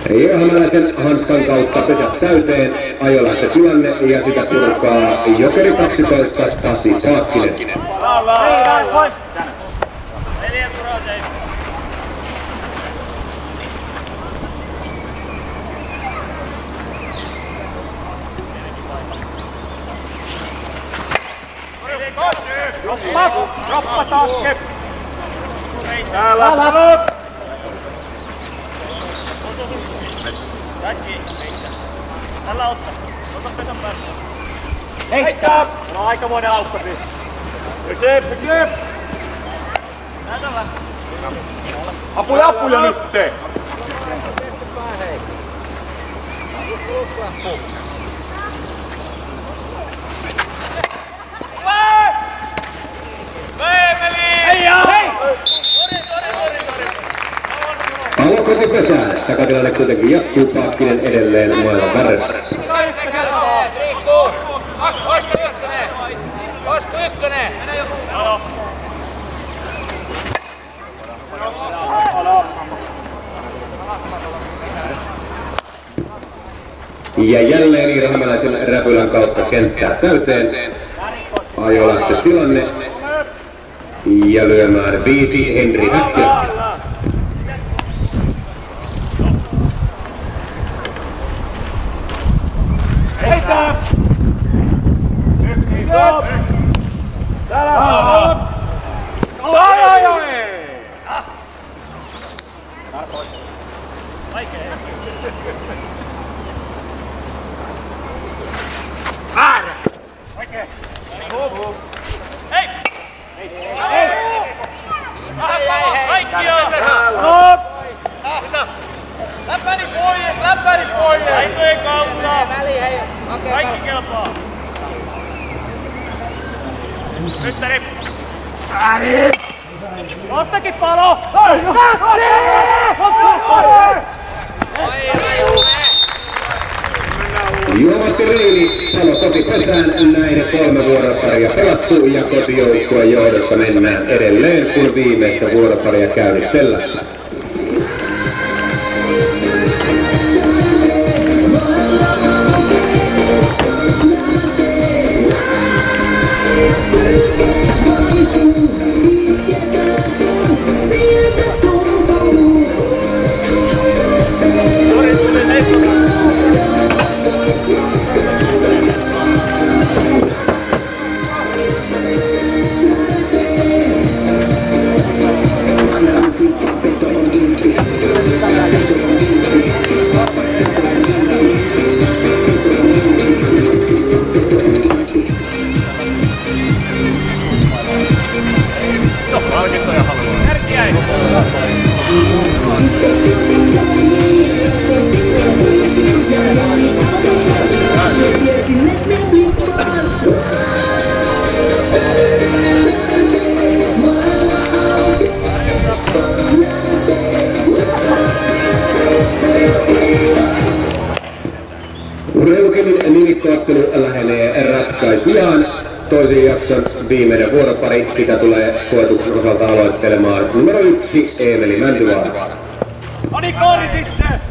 Johanalaisen hanskan kautta pesät täyteen, ajolähtötilanne ja sitä purkaa Jokeri 12, Pasi Paakkinen. Pois! Roppa takke! Täällä! Tällä ottaa. Ota pesän päässä. Heittää! No aikamoinen aukkasi. Pysyy! Näytällä. Apuja nytte! Palo koko pesään. Takatilanne kuitenkin jatkuu. Paakkinen edelleen maailman värressä. Olisiko ykkönen? Ja jälleen Iiramalaisen räpylän kautta kenttää täyteen. Ajolähtötilanne. Ja lyömään 5 Henri Häkkilä. Heitä! Yksi stop! Täällä! Ai! Vaikea. Väärä! Oikein! Hei! Hei! Kaikki on! Läppäri pois! Ei kautta! Kaikki kelpaa! Mysteri! Nostakin palo! Juha-Matti Reini, palo kotipesään, näin 3 vuoroparia pelattu ja kotijoukkueen johdossa mennään edelleen, kun viimeistä vuoroparia käynnistellään. Urheilukemin nimikkoattelu lähenee ratkaisujaan. Toisen jakson viimeinen vuoropari, sitä tulee koetuksen osalta aloittelemaan numero 1 Eemeli Mäntyvaara. Oni koori sitten!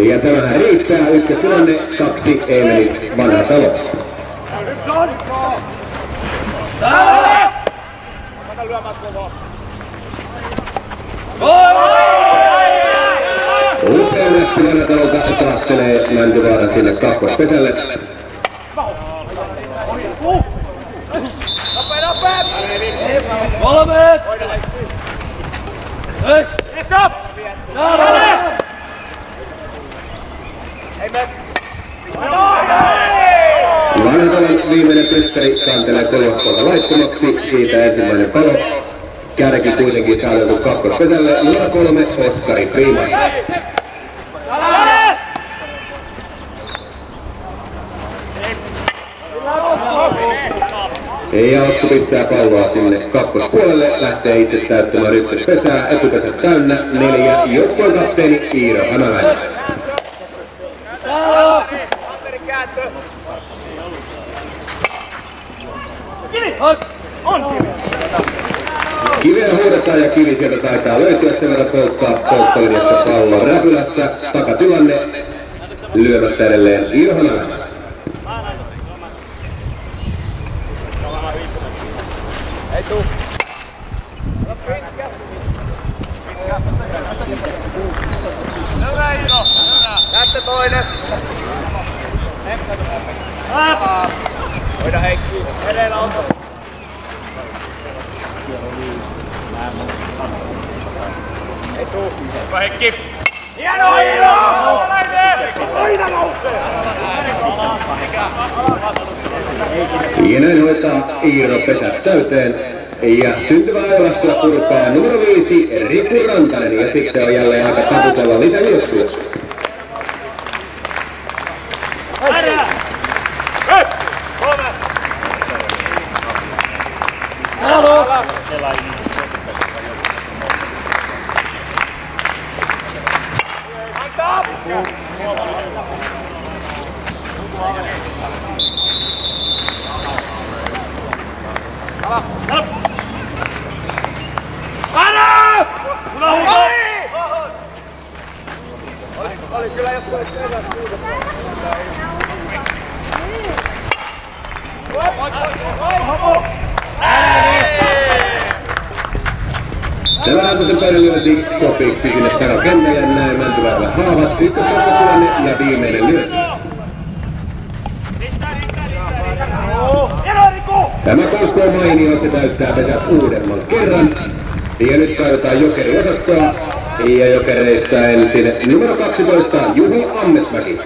Ja tämähän riittää. Ykköstilanne 2 Eemelin Vanhatalo. Upea nähty Vanhatalolta saastelee Mäntyvaara sinne kakkospesälle. Valmiit! Hei! Isop! Vanhatalon viimeinen pysteri kantelee kolmoskolta laittomaksi. Siitä ensimmäinen palo. Kärki kuitenkin saadettu kakkospesälle. Numero 3 Oskari Freeman. Ja Osku pistää palloa sinne kakkospuolelle, lähtee itse täyttämään ykköspesää, etupesä täynnä, 4, joukkueen kapteeni Iiro Hämäläinen. Kiveä huudetaan ja kivi sieltä taitaa löytyä, sen verran polttaa polttolinjassa pallon räpylässä, takatilanne, lyömässä edelleen Iiro Hämäläinen. Ei tuu. Hyvä Iiro, hyvä. Lähtee toinen. Hoida Heikki. Edellä on. Ei tuu. Hyvä Heikki. Hieno Iiro! Aina nousee! Ja näin hoitaa Iiro pesät täyteen. Ja syntyvää ajolaskella purkaa numero 5 Riku Rantanen. Ja sitten on jälleen aika taputella lisäjuoksua. Oli kyllä jos olet hyvä. Tämä Rantasen pöydän lyönti kopiksi sinne takakentälle ja näin Mäntyvaaralla haavat. Ykköskatkotilanne ja viimeinen lyönti. Tämä kousko on mainio, se täyttää pesät uudemman kerran. Ja nyt kaivotaan Jokeri-osastoa. Ja Jokereista ensin numero 12 Juho Ammesmäki.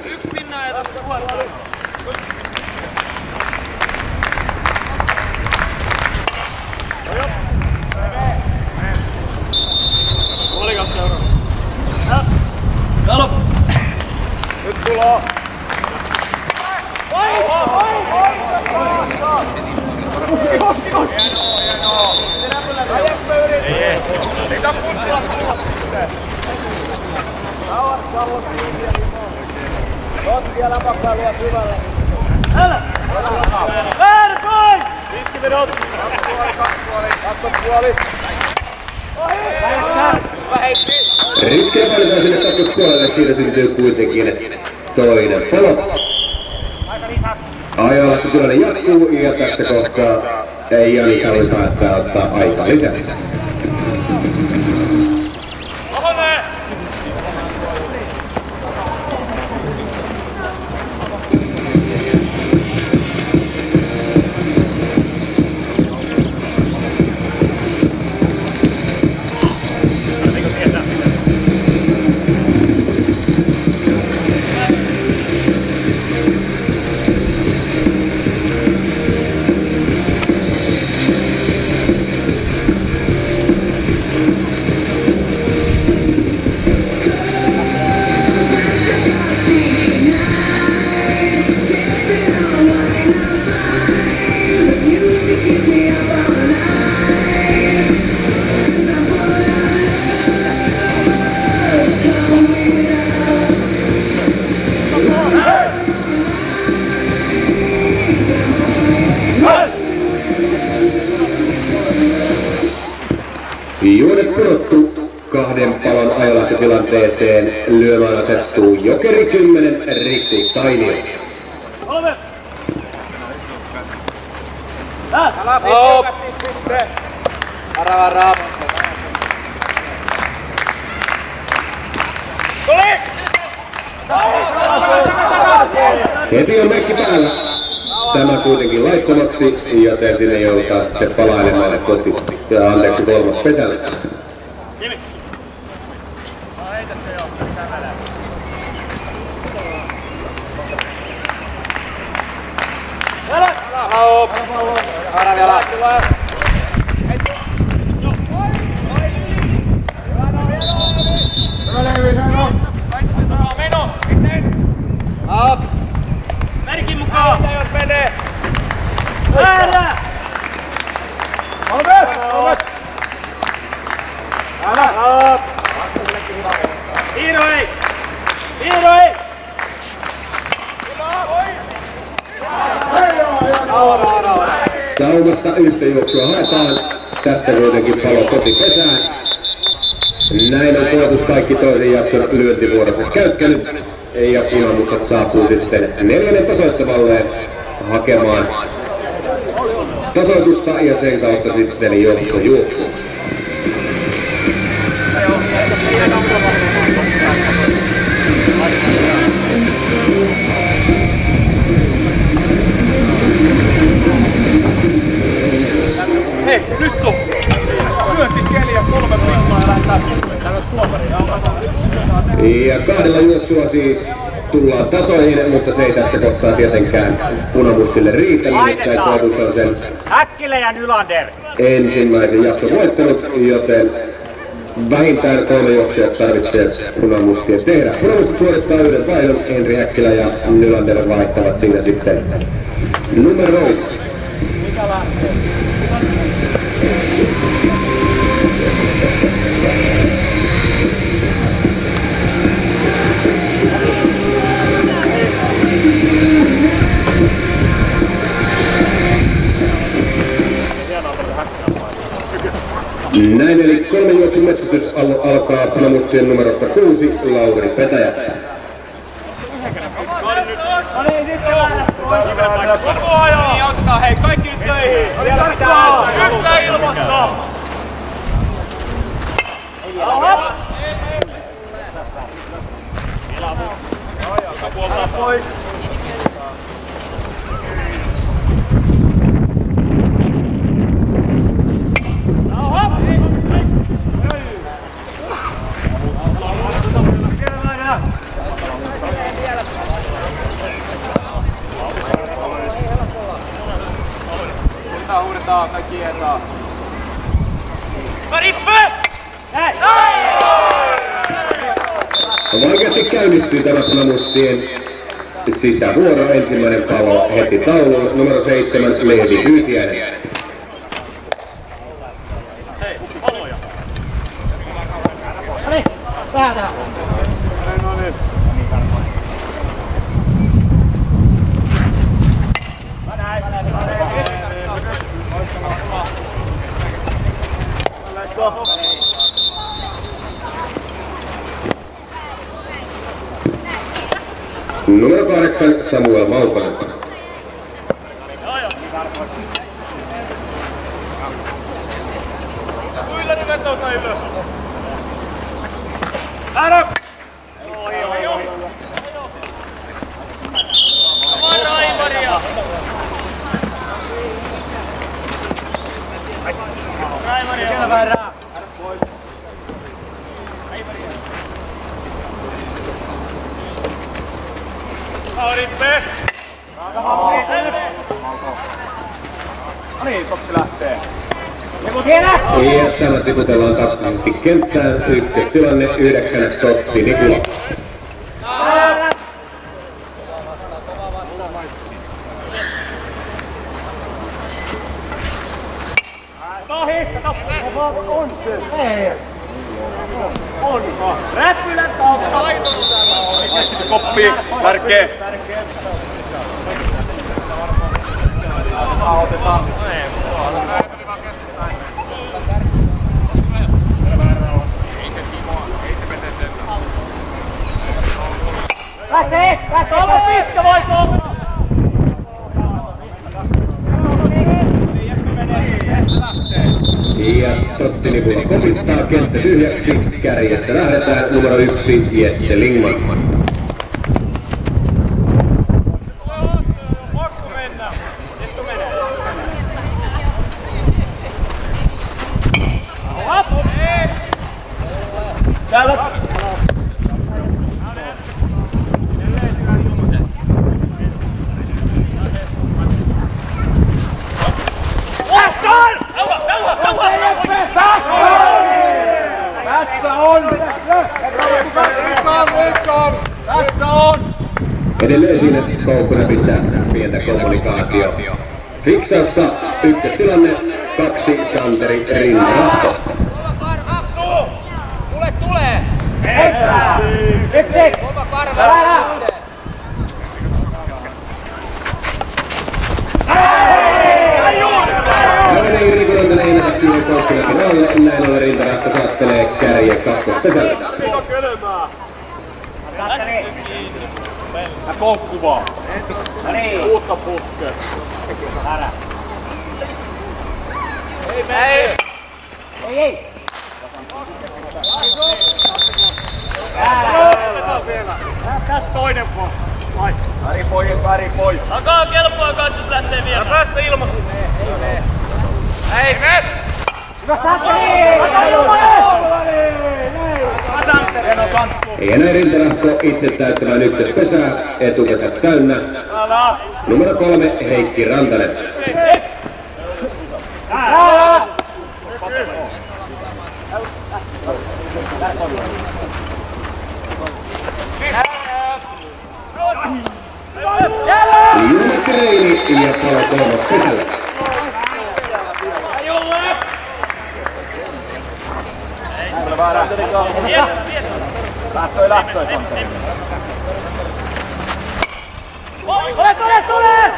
Nyt tulo. Mitä pussilla? Otti ja läpäkkää vielä syvälle. Älä! Väärä pois! Riskivedot. Kakkospuoli. Hyvä Heikki. Riskejä valitaan sinne kakkospuolelle, siitä syntyy kuitenkin toinen palo. Ajolasta tilanne jatkuu ja tässä kohtaa Jani Sali päättää ottaa aikaa lisää. Juonet pudottu 2 palon ajolähtötilanteeseen. Lyömään asettuu Jokeri 10, Ritti Tainio. Älä pitkästi sitten! Vara! Tuli! Heti on merkki päällä. Tämä kuitenkin laittomaksi, joten sinne joudutaan sitten palailemaan koti. Ja anteeksi 3. pesälle. Vara vielä! Merkin mukaan! Jos menee! Väärä! Iiroi! Saumatta yhtä juoksua haetaan. Tästä kuitenkin palo kotipesään. Näin on koetus kaikki toisen jakson lyöntivuorossa käyttänyt. Ja punamustat saapuu sitten 4. tasoittavalle hakemaan tasoitusta ja sen kautta sitten johtojuoksu. Hei, nyt on! Lyöntikeli ja 3 pintaa ja lähdetään sulle. Täällä on tuomari. Ja 2 juoksua siis tullaan tasoihin, mutta se ei tässä kohtaa tietenkään punamustille riitä. Nimittäin koetus on sen Häkkilä ja Nylander! ensimmäisen jakson voittanut, joten vähintään 3 juoksua tarvitsee punamustien tehdä. Punamustit suorittaa yhden vaihdon, Henri Häkkilä ja Nylander vaihtavat siinä sitten numeroita. Näin eli 3 juoksun metsästys alkaa punamustien numerosta 6, Lauri Petäjä. Koko ajan! Niin autetaan, hei, kaikki nyt töihin! Vielä pitää yhtä ilmoittaa! Puoltaa pois! Huudetaan, kaikki jeesaa. Rippe! Hei! Vaikeasti käynnistyy tämä punamustien sisävuoro. Ensimmäinen palo heti tauluun. Numero 7, Leevi Hyytiäinen. Hei, paloja! Noniin, vähän tähän. Numero 8, Samuel Maukonen. Kyllä nyt vetouta ylös. Ääro! Ohi. Vara Aivaria! Aivaria! Siellä väärää! Pois! Aivaria! Rippe! Noniin, Koppi lähtee. Ja tällä tiputellaan tasaisesti kenttään. Ykköstilanne 9. Totti Nikula. On se! Ei! On! Räppylän tautta! Koppi, tärkeä! Otetaan. Ja Totti Nipula kopittaa, kenttä tyhjäksi. Kärjestä lähdetään numero 1 Jesse Lingman. Täällä! Tässä on! Tässä on! Edelleen siinä koukkunäpissä pientä kommunikaatio. Fiksaussa ykköstilanne 2 Santeri Rinne-Rahto. Tulee! Yksi! Kova karva! Aivan ei Rikonantainen ei mennä siihen koukkunäpin alle. Näin ollen Rinne-Rahto saattelee kärje kakkospesällä. Mä koukku vaan. Uutta putkea. Ei! Tästä toinen vaan. Väri pois. Takaa kelpoa kanssa, jos lähtee vielä. Ja päästä ilmasi. Ei, me! Hyvä Santeri! Ja näin Rinne-Rahto itse täyttämään ykköspesää, etupesä täynnä. Numero 3 Heikki Rantanen. Ilmatti Reini ja Palo kolmospesällä. Lähtöi. Tule!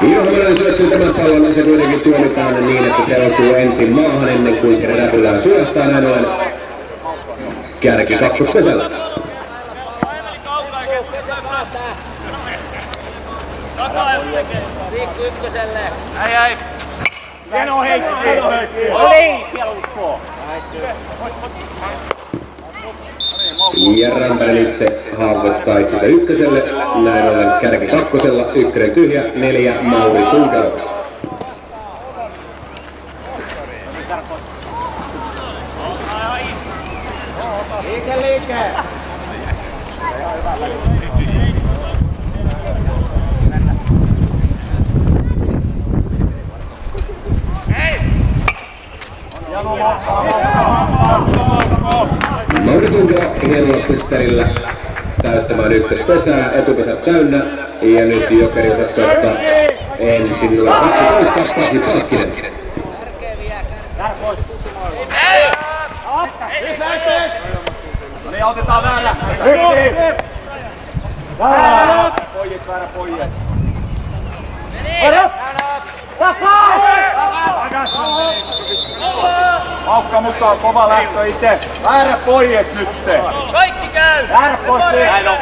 Virhonen syöksyy tämän pallon ja se kuitenkin tuomitaan niin, että se osuu ensin maahan ennen kuin se räpylään suojahtaa. Näin ollen kärki kakkospesällä. Riikku ykköselle. Ei. Hieno Heikki. Oli! Pieluskoo! Ja Rantanen itse haavoittaa itsensä ykköselle. Näin ollen kärki kakkosella, ykkönen tyhjä, 4 Mauri Tunkelo. Liike! Mauri Tunkelo hienolla pusterilla täyttämään ykköspesää, etupesä täynnä. Ja nyt jokeriosastosta ensin numero 12 Pasi Paakkinen. No niin, otetaan väärä. Yksi! Väärä pojat. Maukka mukaan, kova lähtö itse. Väärä pojat nytte. Kaikki käy! Väärä posti! Näin on.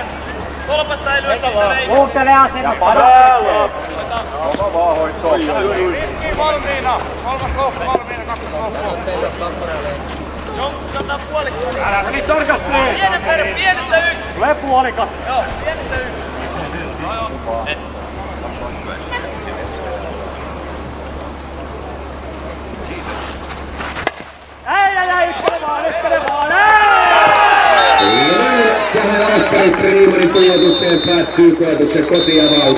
Kolmasta ei lyö sitä. Kuuntele asennetta! Padalla. Kova vaan hoittoon. Valmiina! Kolmas kohta valmiina, kaksi kohtaa. Jonkun puolikkaan. Älä meni tarkasti! Pienestä yksi! Tule puolikas! Joo, pienestä yksi. Ei! Iskele vaan! Ja näin tähän Oskari Freemanin tuotukseen päättyy koetuksen kotiavaus.